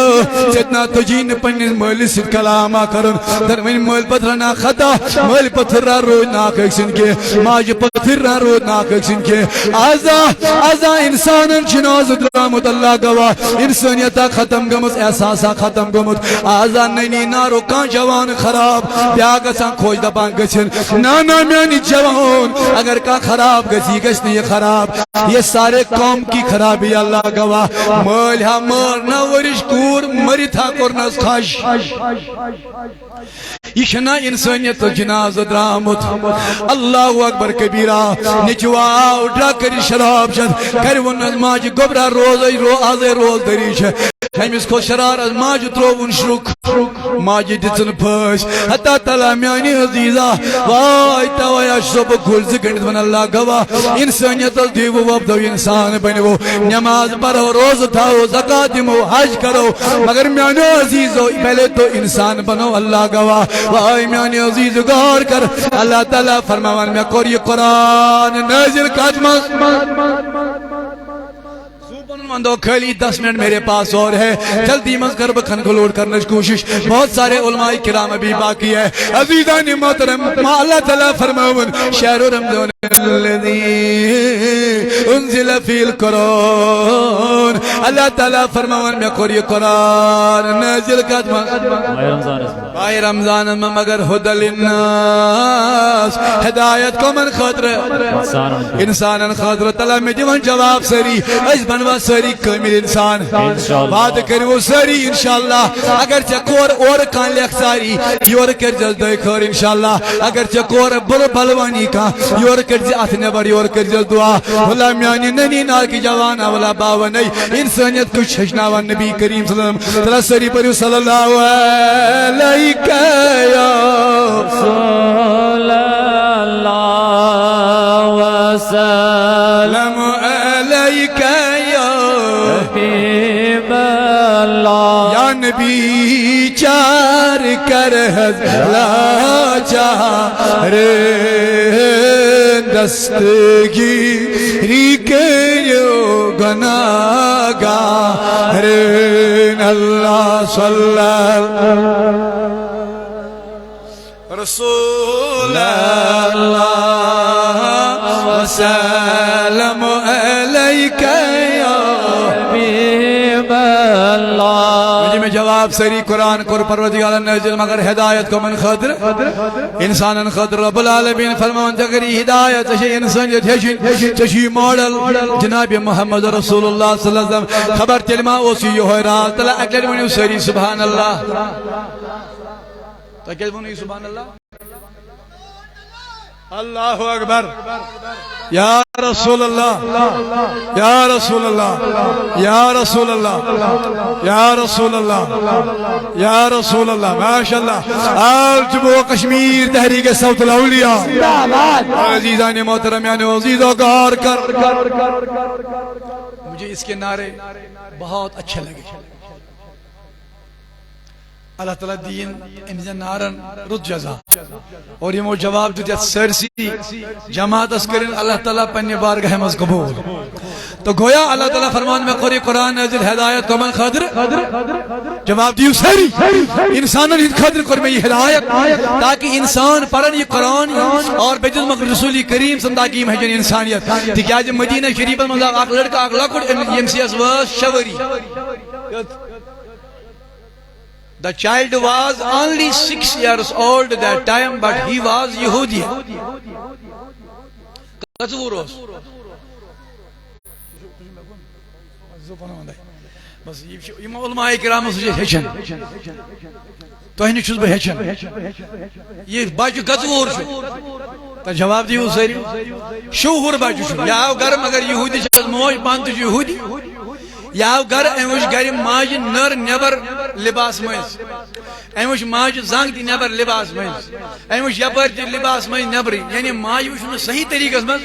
جتنا تجین پنس مل سید کلاما کرن درمین مل پترنا خطا مل پتر رو ناک اکسن کے ماج پتر رو ناک اکسن کے آزا انسان جناز درامت اللہ گواہ انسانیتا ختم گمت احساسا ختم گمت آزا نینی نارو کان جوان خراب بیاگا سان کھوج دبان گچن نانا میانی جوان اگر کان خراب گسی گس نہیں خراب یہ سارے قوم کی خرابی اللہ گواہ مل ہا مرنا ورش کور مری تھا کرنس خاش یہ شنا انسانیت جناز درامت اللہ اکبر کبیرہ نچوا اٹھا کری شراب شد کر ونز ماج گبرہ روز رو آزے روز دریش ہمس کھو شرارت ماج تروون شرک ماج دن پھس حتی تعالی میانی عزیزہ وای توے صبح کھل گھنٹ ون اللہ گواہ انسانیت دیو وبدو انسان بنو نماز پڑھو روز تھاو زکات دمو حج کرو مگر میانو عزیزو پہلے تو انسان بنو اللہ گواہ وای میانی عزیز غور کر اللہ تعالی فرماوان میں کور یہ قرآن نازل کاتمس مندو خالی 10 منٹ میرے پاس اور ہے جلدی مز کر بکھن کو لوڈ کرنے کی کوشش بہت سارے علماء کرام ابھی باقی ہے عزیزان محترم ما اللہ تعالیٰ فرماون شہر رمضان الذی انزل فی القرآن اللہ تعالیٰ فرماون میں قرآن قرآن نازل قدم بائی رمضان میں مگر حد للناس ہدایت کو من خاطر انسان خاطر تعالیٰ میں دیوان جواب سری اس بنوا ساری کامل انسان بات کریں وہ ساری انشاءاللہ اگر چکور اور کان لیک ساری یور کر جلد خور انشاءاللہ اگر چکور بر بلوانی کا یور کر جلد اتنے بر یور کر جلد دعا اللہ میانی ننی نال کی جوانا ولا باونی انسانیت کچھ حشناوان نبی کریم صلی اللہ علیہ وسلم سری پر صلی اللہ علیہ صلی اللہ وسلم علیکہ یا نبی چار کر حضلا چار دستگیری کے یو گناہگار اللہ صلی اللہ رسول اللہ وسلم علیکہ یا حبیب اللہ مجھے میں جواب سری قرآن کر پروردگار نازل مگر ہدایت کو من خاطر انسان خاطر رب العالمین فرمان جگری ہدایت چشی انسانیت ہشن چشی ماڈل جناب محمد رسول اللہ صلی اللہ علیہ وسلم خبر تلما اوسی یہ رات تلا اکلر منیو سری سبحان اللہ تو اکلر منیو سبحان اللہ اللہ اکبر یا رسول اللہ یا رسول اللہ یا رسول اللہ یا رسول اللہ یا رسول اللہ ماشاءاللہ آل جبو کشمیر تحریک صوت الاولیاء عزیزان محترمیان عزیزوں کا اور کر مجھے اس کے نعرے بہت اچھے لگے اللہ تعالیٰ دین انجن نارن رد جزا اور یہ مو جواب دیت سرسی جماعت اسکرین اللہ تعالیٰ پنی بارگاہ مز قبول تو گویا اللہ تعالیٰ فرمان میں قری قرآن نازل ہدایت کو من خاطر جواب دیو سری انسانوں نے خاطر کر میں یہ ہدایت تاکہ انسان پڑھن یہ قرآن اور بیجل مقر رسولی کریم سن تاکہ محجن انسانیت تکیاج مدینہ شریف المزاق آق لڑکا آق لکڑ MCS was شوری The child was only 6 years old that time, but he was Yehudi. Kazuros. بس یہ علماء کرام سے ہیچن تو ہی چھس بہ ہیچن یہ بچہ گزور تو جواب دیو سری شوہر بچہ یا گھر مگر یہودی چھ موج پانت یہودی یا گھر ایوش گھر ماج نر نیبر لباس مز ایوش ماج زنگ دی نیبر لباس مز ایوش یپر دی لباس مز نیبر یعنی ماج وچ صحیح طریقہ مز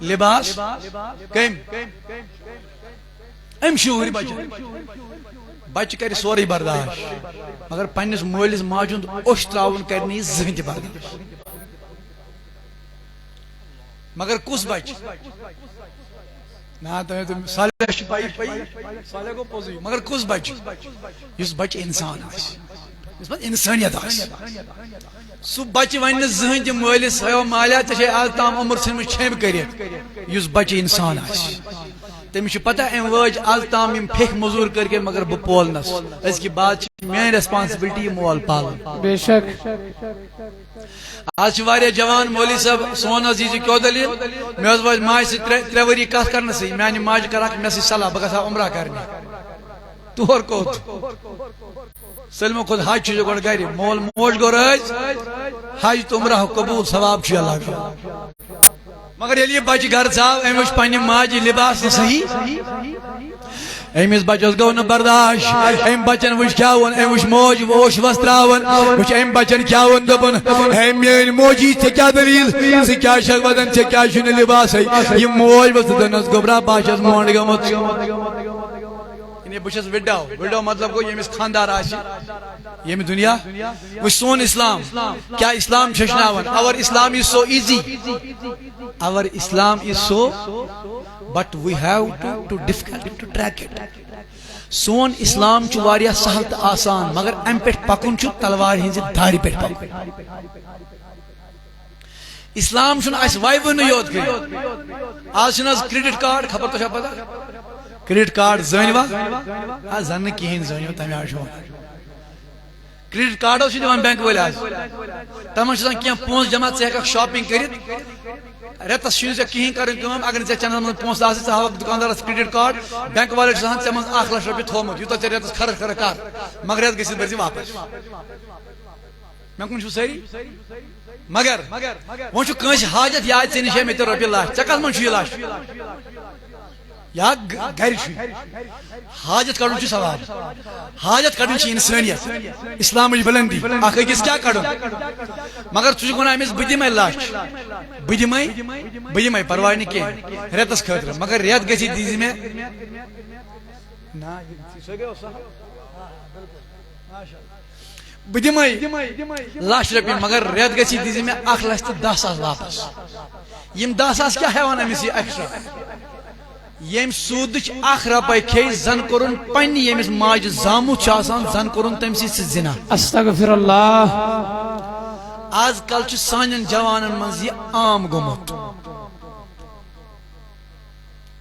لباس کم ام شوہر بچہ کر سوری برداشت مگر پنس مولس ماج اوش تراون کرنی زہن تہ برداشت مگر کس بچہ نا تو صالح شپائی صالح کو پوزی مگر کس بچ اس بچ انسان آس اس بچ انسانیت آس سو بچ ون زہن تہ مالس ہو مالیا تے آز تام عمر سن چھم کرت اس بچ انسان آس تمس پتہ ام وج آز تام یم پھیک مزور کر کے مگر بہ پولنس اس کی بات میری ریسپانسبلٹی مول پالن بے شک آج واریہ جوان مولی صاحب سون عزیز کیوں دلیل میں اس وقت ماج سے 3 وری کت کرنے سے میں ماج کرا کہ میں سے صلاح بگسا عمرہ کرنے تو اور کوت سلمو خود حج چیزو گوڑ گئی مول موج گو رج حج تو عمرہ قبول ثواب چی اللہ کا مگر یہ بچ گھر صاحب امیش پانی ماج لباس صحیح امس بچس گو نا برداشت ام بچن وچ کیا ون ام وچ موج ووش وستراون وچ ام بچن کیا ون دپن اے میری موجی ژے کیا دلیل ژٕ کیا چھکھ ودان ژے کیا چھُنہٕ لباسے یہ موج وس دنس گوبرا بہٕ چھس مونڈ گٔمٕژ بہٕ چھس وِڈو مطلب گوٚو ییٚمِس خاندار آسہِ ییٚمہِ دُنیا وٕچھ سون اسلام کیا اسلام چھچناوان our Islam is so easy our Islam is so but we have to difficult to track it سون اسلام چھُ واریاہ سہل تہٕ آسان مگر امہِ پٮ۪ٹھ پکُن چھُ تلوارِ ہٕنٛزِ دارِ پٮ۪ٹھ پکُن اسلام چھُنہٕ اسہِ وایوٕنہٕ یوت کٔرِتھ آز چھُنہٕ حظ کریڈٹ کارڈ خبر تۄہہِ چھا پتہ کریڈٹ کارڈ زٲنوا زن نہٕ کِہیٖنۍ زٲنِو تمہِ آے چھُ ونان کریڈٹ کارڈو چھِ دِوان بینک وٲلۍ آز تمن چھُ آسان کینٛہہ پونٛسہٕ جمع ژٕ ہیٚککھ شاپنگ کٔرِتھ رٮ۪تس چھُنہٕ ژےٚ کِہیٖنۍ کَرٕنۍ کٲم اگر نہٕ ژےٚ چندس منٛز پونٛسہٕ آسہِ ژٕ ہاوکھ دُکاندارس کریڈٹ کارڈ بینک والٮ۪ن چھُ آسان ژےٚ منٛز 1 لچھ رۄپیہِ تھوٚومُت یوٗتاہ ژےٚ رٮ۪تس خرٕچ کَرکھ کر مگر رٮ۪تھ گٔژھِتھ بٔرۍ زِ واپس مےٚ کُن چھُو سٲری مگر وۄنۍ چھُ کٲنٛسہِ حاجت یاد ژےٚ نِش ہے مےٚ تہِ رۄپیہِ لچھ ژےٚ کتھ منٛز چھُ یہِ لچھ یا گھر حاجت کڑن ثواب حاجت کڑن انسانیت اسلامچ بلندی اخ أکِس کیا کڑن مگر ژٕ چھُکھ ونان أمِس بہٕ دِمے لچھ بہٕ دِمے پرواے نہٕ کینٛہہ رٮ۪تس خٲطرٕ مگر رٮ۪تھ گٔژھِتھ دِزِ مےٚ بہٕ دِمے 1,00,000 رۄپیہِ مگر رٮ۪تھ گٔژھِتھ دِزِ مےٚ 1,10,000 واپس یِم 10,000 کیٛاہ ہٮ۪وان أمِس یہِ ایکسٹرا یم سودچ 1 رۄپے کھیٚیہِ زن کوٚرُن پننہِ ییٚمِس ماجہِ زامُت چھُ آسان زن کوٚرُن تٔمۍ سۭتۍ زِنا استغفر اللہ آز کل چھُ سانٮ۪ن جوانن منٛز یہِ عام گوٚمُت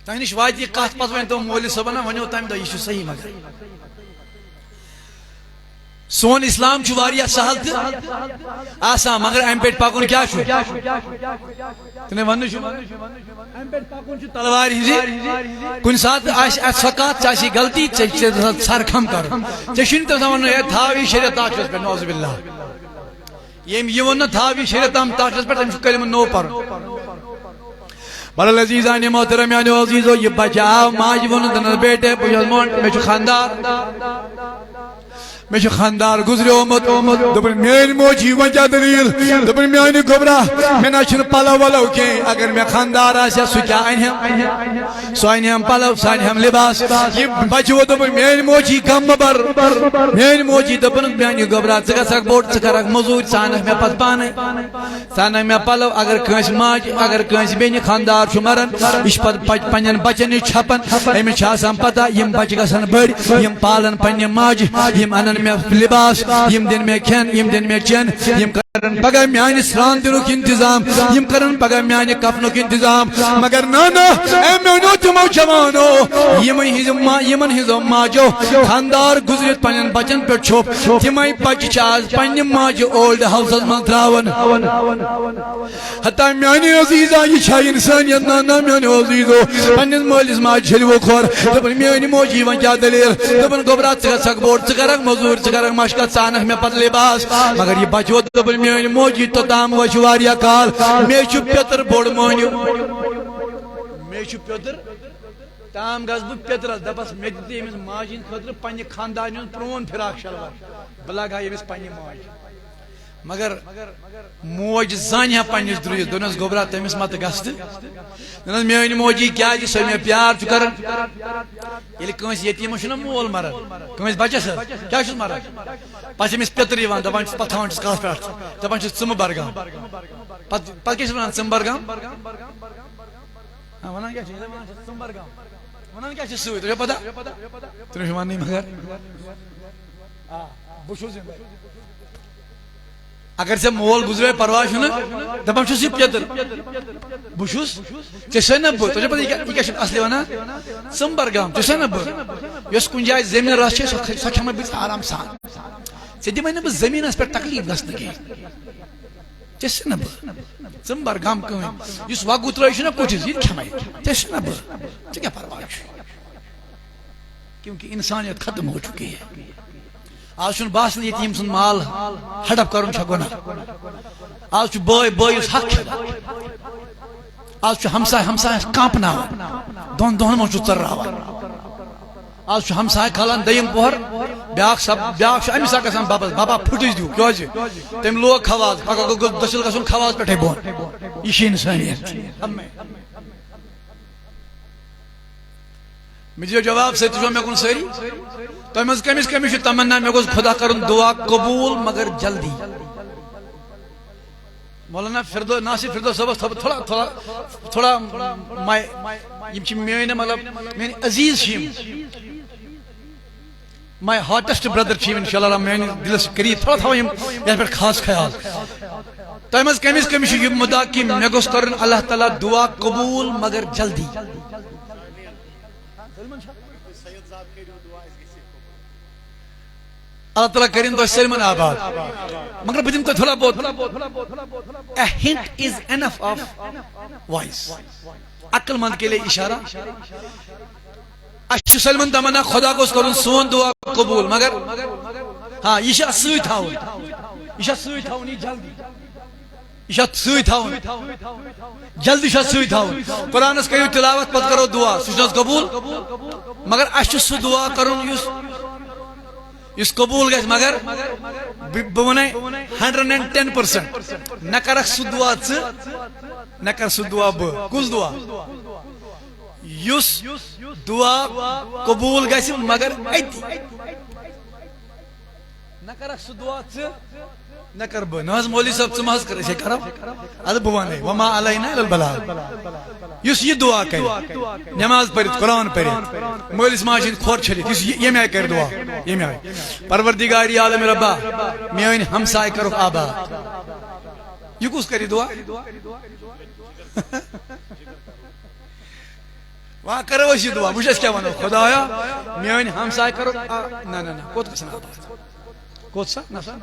تۄہہِ نِش واتہِ یہِ کتھ پتہٕ ؤنۍ تو مولوی صٲبن ؤنِو تمہِ دۄہ یہِ چھُ صحیح مگر سون اسلام چھُ واریاہ سہل تہٕ آسان مگر امہِ پٮ۪ٹھ پکُن کیٛاہ چھُ تُہۍ وننہٕ چھُ امہِ پٮ۪ٹھ پکُن چھُ تلوارِ ہِنٛزِ کُنہِ ساتہٕ آسہِ اتھ سۄ کتھ ژےٚ آسی غلطی ژےٚ چھُ سرکھم کرُن ژےٚ چھُنہٕ تٔمِس ونُن ہے تھاو یہِ شریعت اتھس پٮ۪ٹھ نعوذ باللہ ییٚمۍ یہِ ووٚن نہٕ تھاو یہِ شریعت تاٹھس پٮ۪ٹھ تٔمِس چھُ کلمہٕ نوٚو پرُن بڑا عزیزانہِ محترم میانیو عزیزو یہِ بچہ آو ماجہِ ووٚنُن دپنس بیٹے بہٕ چھُس مونڈ مےٚ چھُ خاندار مےٚ چھُ خاندار گُزریومُت دوٚپُن میٲنۍ موجی وۄنۍ کیٛاہ دٔلیٖل دوٚپُن میانہِ گوٚبرا مےٚ نہ چھُنہٕ پلو ولو کینٛہہ اگر مےٚ خاندار آسہِ ہا سُہ کیٛاہ انہم سُہ انہم پلو سُہ انہم لباس یہِ بچہِ ووٚن دوٚپُن میٲنۍ موجی غم مہٕ بر میٲنۍ موجی دوٚپُن میانہِ گوٚبرا ژٕ گژھکھ بوٚڑ ژٕ کرکھ موٚزوٗرۍ ژٕ انکھ مےٚ پتہٕ پانے ژٕ انکھ مےٚ پلو اگر کٲنٛسہِ ماجہِ اگر کٲنٛسہِ بیٚنہِ خاندار چھُ مران یہِ چھُ پتہٕ پننٮ۪ن بچن نِش چھپان أمِس چھِ آسان پتہ یِم بچہِ گژھن بٔڑۍ یِم پالن پننہِ ماجہِ یِم انن مےٚ لباس یم دن میں کھین یم دن میں چین یم کرن پگہ میانہِ سران دِنُک انتظام یم کرن پگہ میانہِ کفنُک انتظام مگر نانا اے میانیو تِمو جوانو یمن ہنٛزو ماجو خاندار گُزرِتھ پننٮ۪ن بچن پٮ۪ٹھ چھوٚپ تِمے بچہِ چھِ آز پننہِ ماجہِ اولڈ ہاوسس منٛز تراوان ہتا میانہِ عزیزا یہِ چھا انسانیت نانا میانیو عزیزو پننِس مٲلِس ماجہِ چھٔلۍوٕ کھۄر دوٚپُن میٲنۍ موجی وۄنۍ کیٛاہ دٔلیٖل دوٚپُن گوٚبرا ژٕ گژھکھ بوٚڑ ژٕ کرکھ موٚزوٗرۍ ژٕ کرکھ مشقت ژٕ انکھ مےٚ پتہٕ لباس مگر یہِ بچہِ ووٚن دوٚپُن میٲنۍ موجی توٚتام وۄنۍ چھُ واریاہ کال مےٚ چھُ پیٚتٕر بوٚڑ مٲنِو مےٚ چھُ پیٚتٕر تام گژھٕ بہٕ پیٚترس دپس مےٚ دِتہٕ أمِس ماجہِ ہِنٛدِ خٲطرٕ پننہِ خاندانہِ ہُنٛد پرٛون فراق شلوار بہٕ لاگہٕ ہا أمِس پننہِ ماجہِ مگر موج زانہِ ہا پننِس درٛویِس دوٚپنس گوٚبرا تٔمِس مہ تہٕ گژھ تہٕ دوٚپنس میٲنۍ موجی کیٛازِ سۄ مےٚ پیار چھُ کران ییٚلہِ کٲنٛسہِ یتیٖمس چھُنہ مول مران کٲنٛسہِ بچس حظ کیٛاہ چھُس مران پتہٕ چھِ أمِس پیٚتٕر یِوان دپان چھُس پتہٕ تھاوان چھُس کتھ پٮ۪ٹھ دپان چھُس ژٕ مہٕ برگام پتہٕ کیٛاہ چھِس ونان ژٕ مہٕ برگام ونان کیٛاہ چھِ ژٕ مہٕ برگام ونان کیٛاہ چھِ سۭتۍ تۄہہِ چھا پتہ تُہۍ چھِو وننٕے مگر بہٕ چھُس اگر ژےٚ مول گُزرے پرواے چھُنہٕ دپان چھُس یہِ پیٚتٕر بہٕ چھُس ژےٚ چھےٚ نہ بہٕ تۄہہِ چھا پتہ یہِ کیٛاہ چھُ اصلی ونان ژٕ مہٕ برگام ژےٚ چھےٚ نہ بہٕ یۄس کُنہِ جایہِ زٔمیٖن رژھ چھِ سۄ کھٮ۪مے بہٕ آرام سان ژےٚ دِمے نہٕ بہٕ زٔمیٖنس پٮ۪ٹھ تکلیٖف گژھنہٕ کینٛہہ ژےٚ چھےٚ نہ بہٕ ژٕ مہٕ برگام کٕہٕنۍ یُس وگُو ترٲے چھُنہ کُٹھِس یہِ تہِ کھٮ۪مے ژےٚ چھُ نہ بہٕ ژےٚ کیٛاہ پرواے چھُ کیونکہِ انسانیت ختم ہو چُکی ہے آز چھُنہٕ باسان یتیٖم سُنٛد مال ہڑپ کرُن چھا گۄناہ آز چھُ بٲے بٲیِس حق کھٮ۪وان آز چھُ ہمساے ہمسایس کانپناوان دۄن دۄہن منٛز چھُ ژٔراوان آج ہمسائے کھالان دیم پوہر بیاکھ امی سا گژھان بابا پھٹس دیو کیازِ تم لوگ خواز دٔسِل گژھُن خواز پٮ۪ٹھے بۄن یہ چھِ انسانیت مےٚ دِیو جواب سۭتۍ تُہۍ چھِوا مےٚ کُن سٲری تۄہہِ منٛز کٔمِس کٔمِس چھُ تمنا مےٚ گوٚژھ خۄدا کَرُن دعا قبوٗل مگر جلدی مولانا ناصر فردوس صٲبس تھوڑا یم چھِ میٲنۍ مطلب میٲنۍ عزیز چھِ یم ماے ہاٹسٹ برٛدر چھِ یم انشاء اللہ میٲنِس دِلس قریٖب تھوڑا تھاوان یم یتھ پٮ۪ٹھ خاص خیال تۄہہِ منٛز کٔمِس کٔمِس چھُ یہِ مُدا کہِ مےٚ گوٚژھ کَرُن اللہ تعالیٰ دعا قبوٗل مگر جلدی اللہ تعالیٰ کرن تۄہہِ سٲلمن آباد مگر بہٕ دِمہٕ تۄہہِ تھوڑا بہت a hint is enough of voice عقل مند کے لیے اشارہ اَسہِ چھُ سٲلمن تمنا خدا گوٚژھ کرُن سون دعا قبوٗل مگر ہاں یہِ چھُ اَتھ سۭتۍ تھاوُن یہِ چھُ اَتھ سۭتۍ تھاوُن یہِ جلدی یہ چھُ اَتھ سۭتۍ تھاوُن جلدی چھُ اَتھ سۭتۍ تھاوُن قرآنس کٔرِو تلاوت پتہٕ کرو دعا سُہ چھُنہٕ حظ قبوٗل مگر اَسہِ چھُ سُہ دعا کرُن یُس قبوٗل گژھِ مگر بہٕ ونے 110% نہ کرکھ سُہ دعا ژٕ نہ کر سُہ دعا بہٕ کُس دعا یُس دعا قبوٗل گژھِ مگر أتی نہ کرکھ سُہ دعا ژٕ نہ کر بہٕ نہ حظ مولوی صٲب ژٕ ما حظ کر أسے کرو اَدٕ بہٕ ونے وما علینا الا البلاغ یُس یہِ دعا کرِ نماز پٔرِتھ قرآن پٔرِتھ مٲلِس ماجہِ ہٕنٛدۍ کھۄر چھٔلِتھ یُس ییٚمہِ آیہِ کرِ دعا ییٚمہِ آیہِ پروردگار عالم ربا میٲنۍ ہمساے کروکھ آباد یہِ کُس کرِ دعا وۄنۍ کرو أسۍ یہِ دعا وٕچھ أسۍ کیٛاہ ونو خدایا میٲنۍ ہمساے کروکھ نہ نہ نہ کوٚت گژھن آباد کوٚت سا نہ سا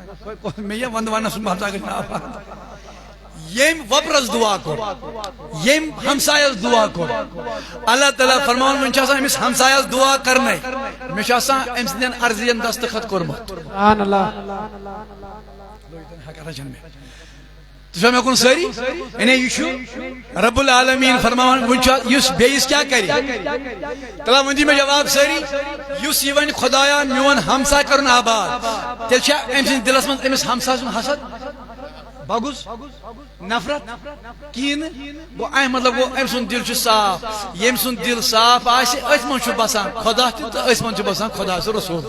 مےٚ یہِ ونٛدٕ وننس ہمساے گژھن آباد یم وبرس دعا کور یم ہمسایس دعا کور اللہ تعالیٰ فرمان ون چھِ امس ہمسایس دعا کرنے مے چھِ آسان ام سندین عرضین دستخط کورمت سبحان اللہ تُہۍ مےٚ کُن سٲری یعنی یہ چھُ رب العالمین فرمان ون چھِ یُس بیٚیِس کیٛاہ کرِ تلا ون دی مےٚ جواب سٲری یُس یہ ون خدایا میون ہمساے کرُن آباد تیٚلہِ چھا أمۍ سٕنٛدِس دِلس منٛز أمِس ہمساے سُنٛد حسد بغض نفرت کینہ گو اے مطلب گو ام سن دل چھ صاف یم سن دل صاف آسہِ أتھۍ منٛز چھُ بسان خدا تہِ تہٕ أتھۍ منٛز چھُ بسان خدا سُہ رسول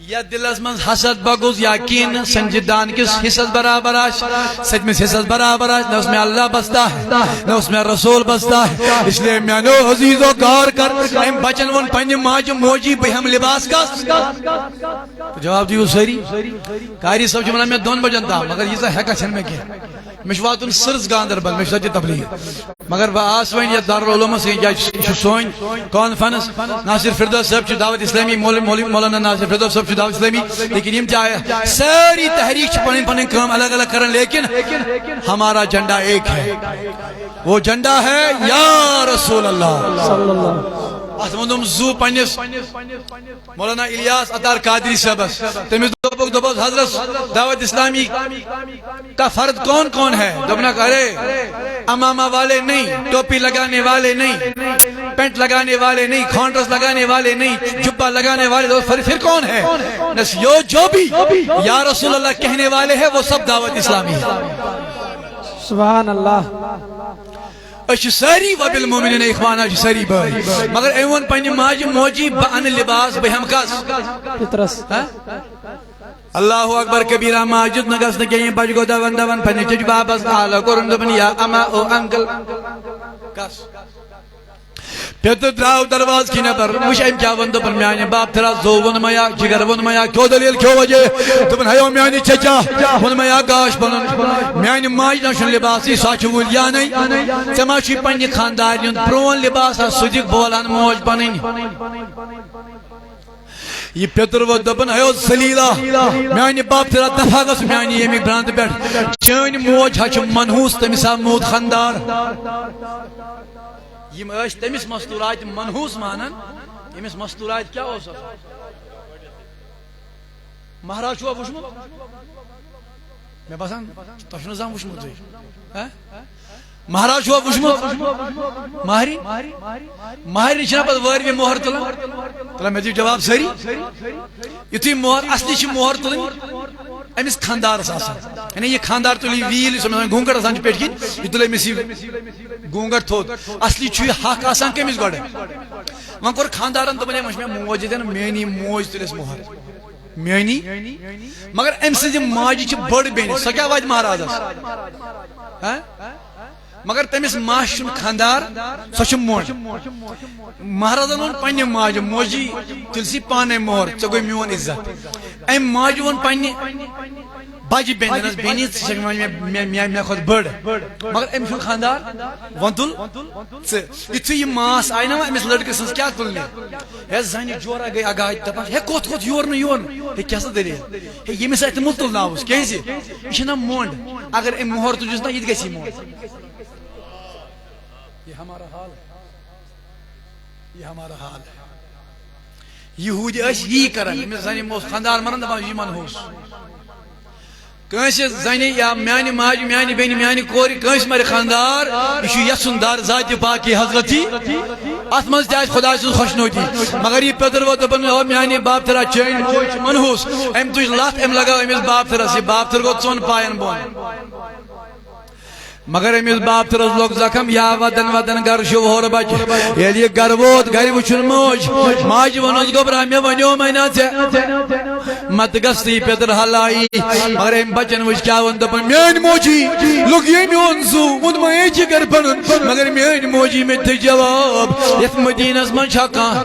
یا دلس منٛز حسد بغض یا کینہ سنجدان کس حصس برابر آس سٔتمِس حصس برابر آس نہ اس میں اللہ بستا ہے نہ اس میں رسول بستا ہے اس لیے میانو عزیزو غور کر ام بچن ون پننہِ ماجہِ موجی بہٕ ہٮ۪مہٕ لباس کس جواب دیو سٲری قاری صٲب چھُ ونان مےٚ 2 بجن تام مگر ییٖژاہ ہٮ۪کتھ چھنہٕ مےٚ کینٛہہ مےٚ چھُ واتُن سٕرس گاندربل مےٚ چھُ تتہِ تبلیغ مگر بہٕ آس وۄنۍ یتھ دارالعلومس یہِ چھُ سون کانفرنس ناصر فردوس صٲب چھُ دعوت اسلامی مولانا ناصر فردوس صٲب چھُ دعوت اسلامی لیکن یم تہِ آیہِ سٲری تحریک چھِ پنٕنۍ پنٕنۍ کٲم الگ الگ کران لیکن ہمارا جھنڈا ایک ہے وہ جھنڈا ہے یا رسول اللہ ات ووٚنُم زو پننس مولانا الیاس عطار قادری صاحبس تٔمِس دوٚپُکھ حضرت دعوت اسلامی کا فرد کون کون ہے دوٚپنکھ ارے امامہ والے نہیں ٹوپی لگانے والے نہیں پینٹ لگانے والے نہیں کھانڈرس لگانے والے نہیں جبہ لگانے والے پھر کون ہے جو بھی یا رسول اللہ کہنے والے ہیں وہ سب دعوت اسلامی ہے سبحان اللہ أسۍ سٲری وبالمؤمنین اخوانا سٲری بٲے مگر أمۍ ووٚن پننہِ ماجہِ موجی بہٕ اَنہٕ لباس بہٕ ہٮ۪مہٕ کس فطرس اللہ اکبر کبیرہ ماجد نہ گژھنہٕ کینٛہہ بچہِ گوٚو دون دون پننہِ چچ بابس حالہ کوٚرُن دوٚپُن یا اما او انکل کس پیتر دراو درواز کی نبر وٕچھ أمۍ کیٛاہ ووٚن دوٚپُن میانہِ باپ تھرا زو ووٚن میا جگر ووٚن میا کیٛو دلیل کیٛو وجہ دوٚپُن ہیو میانہِ چچا ووٚن میا گاش پنُن میانہِ ماجہِ نہ چھُنہٕ لباسٕے سۄ چھِ وُلیانٕے ژےٚ ما چھُے پننہِ خاندارنہِ ہُنٛد پرٛون لباس سُہ دِکھ بولان موج پنٕنۍ یہ پیتر وہ دپن ہے سلیلا میانی باپ تیرا دفع گس میانی یمی براند پٮ۪ٹھ چٲنۍ موج ہا چھِ منحوس تٔمِس آو موت خاندار یم ٲسۍ تٔمِس مستوٗرات منحوس مانان ییٚمِس مستوٗرات کیٛاہ اوس مہراز چھُوا وٕچھمُت مےٚ باسان تۄہہِ چھُنہٕ زانٛہہ وٕچھمُتٕے مہراز چھوا وچھمت مہری مہری چھنا پتہ وٲروِ مۄہر تُلان مےٚ دِیِو جواب سٲری یُتھُے مۄہر اصلی چھِ مۄہر تُلٕنۍ أمِس خانٛدارس آسان یعنی یہِ خانٛدار تُلہِ یہِ ویٖل یُس أمِس گونٛگٹ آسان چھُ پٮ۪ٹھۍ کِنۍ یہِ تُلہِ أمِس یہِ گونٛگٹ تھوٚد اصلی چھُ یہِ حق آسان کٔمِس گۄڈٕ وۄنۍ کوٚر خانٛدارن دوٚپُن ہے وۄنۍ چھِ مےٚ موج ییٚتٮ۪ن میٛٲنی موج تُلٮ۪س مۄہر میٛٲنی مگر أمۍ سٕنٛزِ ماجہِ چھِ بٔڑ بیٚنہِ سۄ کیٛاہ واتہِ مہرازس مگر تٔمِس ماجہِ چھُنہٕ خانٛدار سۄ چھِ موج مہرازن ووٚن پننہِ ماجہِ موجی تُلسی پانے مۄہر ژےٚ گوٚے میون عزت أمۍ ماجہِ ووٚن پننہِ بجہِ بیٚنہِ دوٚپنس بیٚنہِ ژٕ چھکھ مےٚ کھۄتہٕ بٔڑ مگر أمِس چھُنہٕ خانٛدار وۄنۍ تُل ژٕ یُتھُے یہِ ماس آیہِ نا وۄنۍ أمِس لڑکہٕ سٕنٛز کیٛاہ تُلنہِ ہے زنہِ جورا گٔے اگاے دپان ہے کوٚت کوٚت یور نہٕ یور نہٕ ہے کیٛاہ سا دٔلیٖل ہے ییٚمِس اتھِ مہٕ تُلناوُس کیٛازِ یہِ چھِنا مۄنٛڈ اگر أمۍ مۄہر تُجُس نا یہِ تہِ گژھِ یہِ مۄنٛڈ یہ ہمارا حال ہے یہ ہمارا حال ہے یہودی ٲسۍ یی کران أمِس زنہِ اوس خانٛدار مران دپان یہِ منہوس کٲنٛسہِ زنہِ یا میانہِ ماجہِ میانہِ بیٚنہِ میانہِ کورِ کٲنٛسہِ مَرِ خانٛدار یہِ چھُ یژھُن در ذاتہِ پاکی حضرتی اتھ منٛز تہِ آسہِ خۄداے سٕنٛز خۄشنودی مگر یہِ پیٚتٕر ووت دوٚپُن او میانہِ بابتھٕرا چٲنۍ موج چھِ منہوس أمۍ تُج لتھ أمۍ لگٲو أمِس بابتھٕرس یہِ بابتھٕر گوٚو ژۄن پاین بۄن مگر أمِس بابتھٕرس لوٚگ زخم یا ودن ودن گرٕ چھُ وُہُر بچہِ ییٚلہِ یہِ گرٕ ووت گرِ وٕچھُن موج ماجہِ ووٚنُس گوٚبرا مےٚ ونیو نا ژےٚ مت گژھ یہِ پیٚتٕر حلائی مگر أمۍ بچن وٕچھ کیٛاہ ووٚن دوٚپُن میٲنۍ موجی لوٚگ ییٚمۍ اوٚن سُہ ووٚنمَے چھِ گرِ پنُن مگر میٲنۍ موجی مےٚ دِژ جواب یتھ مدیٖنس منٛز چھا کانٛہہ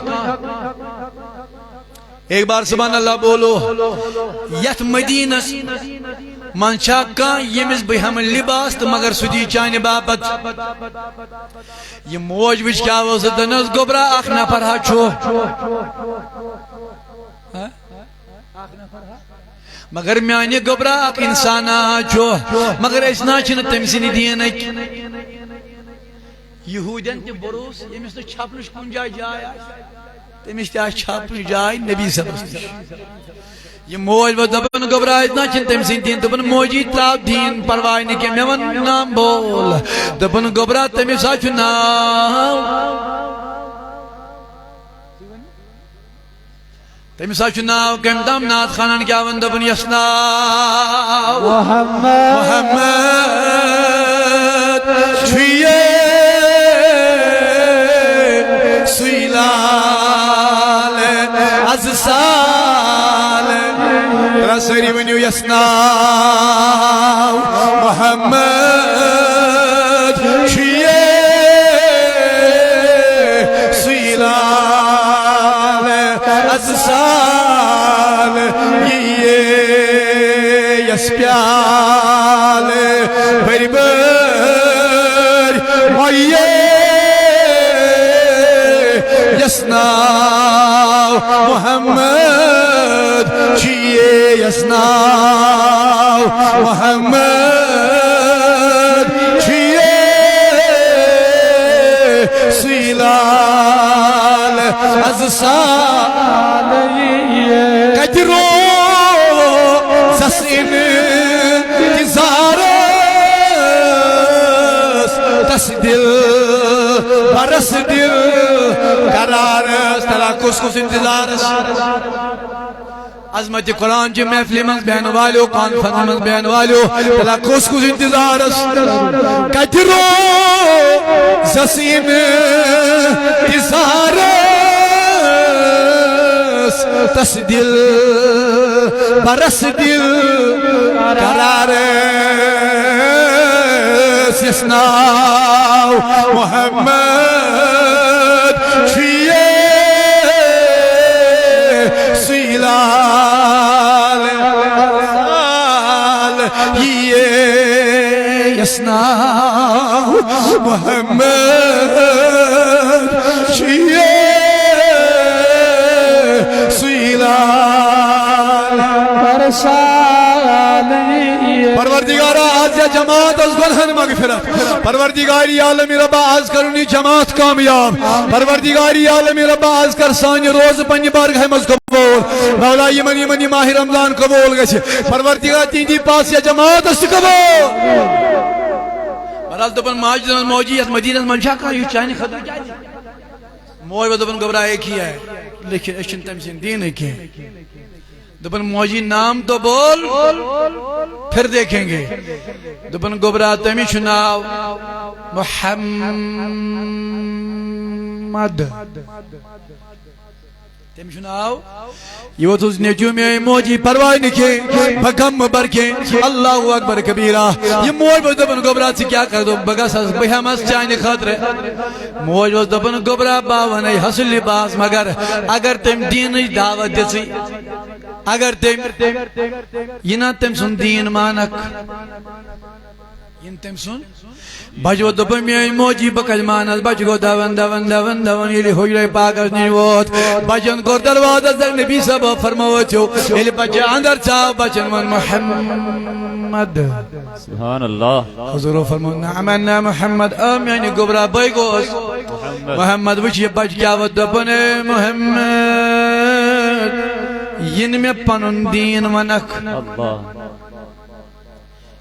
ایک بار سبحان اللہ بولو یتھ مدیٖنس من چھا کانٛہہ ییٚمِس بہٕ ہٮ۪مہٕ لباس تہٕ مگر سُہ دی چانہِ باپتھ یہِ موج وٕچھ کیٛاہ اوس دوٚپنس گوٚبرا اکھ نفر ہا چھُ مگر میانہِ گوٚبرا اکھ انسانا چھُ مگر أسۍ نہ چھِنہٕ تٔمۍ سٕنٛدِ دیٖنٕکۍ یہوٗدٮ۪ن تہِ بروس ییٚمِس نہٕ چھپنٕچ کُنہِ جایہِ جاے آسہِ تٔمِس تہِ آسہِ چھپنٕچ جاے نبی صٲبس نِش یہ موج وہ دپن گوٚبرا اتنا چھِنہٕ تٔمۍ سٕنٛدۍ دیٖن دوٚپُن موجی ترٛاو دیٖن پرواے نہٕ کینٛہہ مےٚ وَن نام بول دوٚپُن گوٚبرا تٔمِس ہا چھُ ناو تٔمِس ہا چھُ ناو کٔمۍ تام نعت خانن کیٛاہ ووٚن دوٚپُن یس ناو محمد چھُ یے سُے لال از سال سٲری ؤنِو یس ناو محمد چھُ یے سُے لال از سال یہِ یس پیال بٔرۍ بٔرۍ وۄیے یس ناو محمد چھُ یے یس ناو محمد چھُ یے سُے لال از سال کتہِ روزس انتظارس تس دل برس دل قرارس تلا کس کس انتظارس عظمت قرآن چی محفلی منز بیان والیو کانفرنس منز بیان والیو تلا کس کس انتظارس کتہِ روزس انتظارس تس دل برس دل قرارس یس ناو محمد چھُ یے سُے لال یہِ یس ناو محمد چھُ یے سُے لال پروردگارا آج یا جماعت از گنہن مغفرت پروردگاری عالمی ربا آز کرنی جماعت کامیاب پروردگاری عالمی ربا آز کر سانی روز پنی بارگاہ مز قبول مولا یمن ماہ رمضان قبول گئے پروردگار تیندی پاس یا جماعت است قبول بہرحال دپن ماجد موجی اس مدینہ منشا کا یہ چاہنے خطر کیا ہے موج و دپن گبرا ایک ہی ہے لیکن اشن تم سے دین ایک ہے دپن موجی نام تو بول پھر دیکھیں گے دپن گبرا تمی شناو محمد تم شناو یہ وہ تُس نیچو میں موجی پروائی نکھے بھگم برکے اللہ اکبر کبیرہ یہ موج وہ دپن گبرا سے کیا کر دو بگا ساس بہمس چاہنے خاطر موج وہ دپن گبرا باونے حسن لباس مگر اگر تم دین دعوت دیسی اگر تم یہ نا تم سن دین مانک یہ تم سن بجو دپن میں موجی بکل مانس بچ گو دون دون دون دون یلی حجر پاکس نیوت بچن کو دروازہ در نبی سب فرموچو یلی بچہ اندر چاو بچن من محمد سبحان اللہ حضور فرمو نعمنا محمد یعنی گبرا بیگوس محمد وچی بچ کیا و دپن محمد ین میں پنن دین ونک اللہ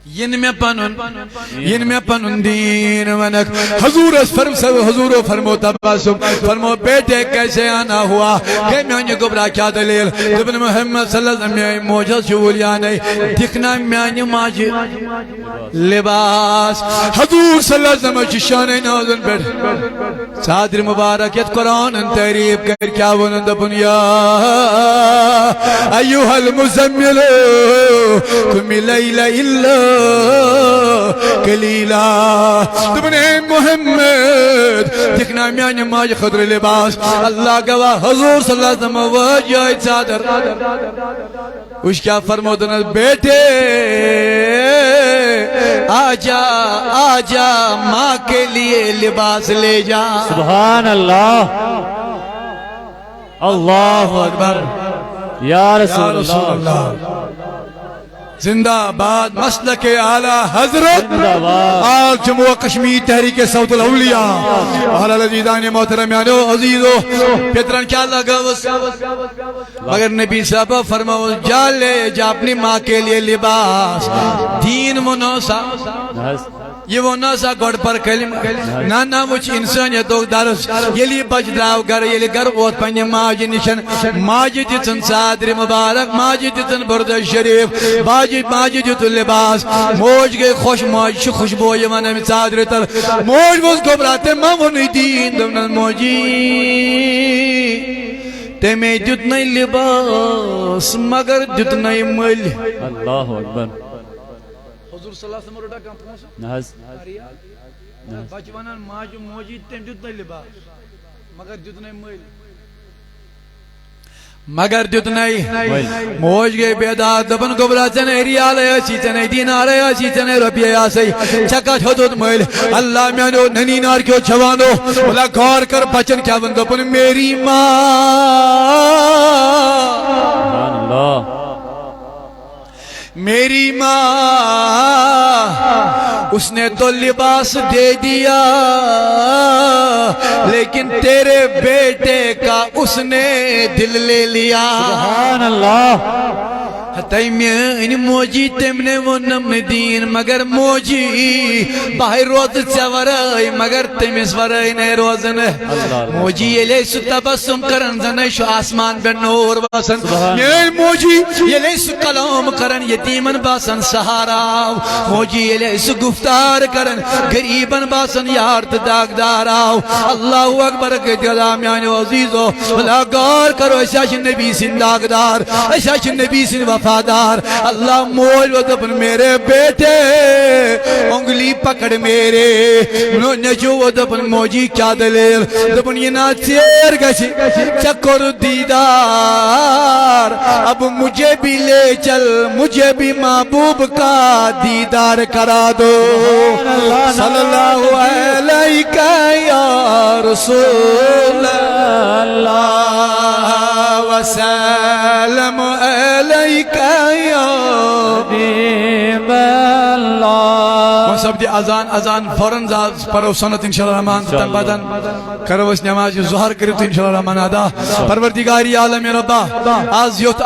ین میں پنن دین ونک حضور فرمو تباسم فرمو بیٹے کیسے آنا ہوا کہ میں گبرا کیا دلیل ابن محمد صلی اللہ علیہ وسلم میں موجز شولیانے دکھنا میں ماجی لباس حضور صلی اللہ علیہ وسلم شان نازن بیٹھ صادر مبارکیت قرآن تعریف کر کیا ونند بنیا ایوہ المزمل کم لیل الا قلیلا تمہیں محمد دیکھنا میانی ماج خضر لباس اللہ گواہ حضور صلی اللہ علیہ وسلم وجہ صادر اس کیا فرمودن بیٹے آجا آجا ماں کے لیے لباس لے جا سبحان اللہ اللہ اکبر یا رسول اللہ زندہ باد مسلک اعلی حضرت آل جموں و کشمیر تحریک صوت الاولیاء اہل العزیزان محترمیانو عزیزو پیتران کیا لگا مگر نبی صاحب فرماؤ جا لے جا اپنی ماں کے لیے لباس دین منوسا یہ وہ ناسا گوڑ پر کلمہ نانا مجھ انسانیت و درس یلی بچ دراو گر یلی گر اوت پنی ماجی نشن ماجی دیتن صادر مبارک ماجی دیتن برد شریف ماجی دیتن لباس موج گئی خوش ماجی خوشبوئی منم صادر تر موج بس گبراتے مونی دین دونن موجی تمہیں دیتنی لباس مگر دیتنی مل اللہ اکبر حضور صلی اللہ علیہ وسلم روڑا کام پہنچا نحس بچوانان ماجو موجید تیم دیتنی لباس مگر دیتنی مل مگر دیتنی موج گئی بیداد دبن گبرا چنے ریال ایسی چنے دینار ایسی چنے ربی ایسی چکا چھوٹ مل اللہ میانو ننینار کیوں چھوانو بلا گھار کر بچن کیا بند دبن میری ماں سبحان اللہ میری ماں اس نے تو لباس دے دیا لیکن تیرے بیٹے کا اس نے دل لے لیا سبحان اللہ تیمین موجی تمنے ونم دین مگر موجی باہر روز چورائی مگر تمیس ورائی نہیں روزن موجی یلی سو تبسم کرن زنشو آسمان بے نور باسن یہ موجی یلی سو کلام کرن یتیمن باسن سہاراو موجی یلی سو گفتار کرن گریبن باسن یارت داغداراو اللہ اکبر کے دلام یعنی عزیزو بلا گار کرو ایساش نبی سن داغدار ایساش نبی سن وفادار اللہ موج و دپن میرے بیٹے انگلی پکڑ میرے نجو و دپن موجی کیا دلیل دپن یہ نا چیر گشی چکر دیدار اب مجھے بھی لے چل مجھے بھی محبوب کا دیدار کرا دو صلی اللہ علیہ یا رسول اللہ وسلم علیہ یا حبیب اللہ وہ سب دی اذان فوراً پرو سنت انشاءاللہ رحمان تن بدن کرو اس نماز ظہر کرو تو انشاءاللہ رحمان ادا پروردگاری عالم ربا آز یوت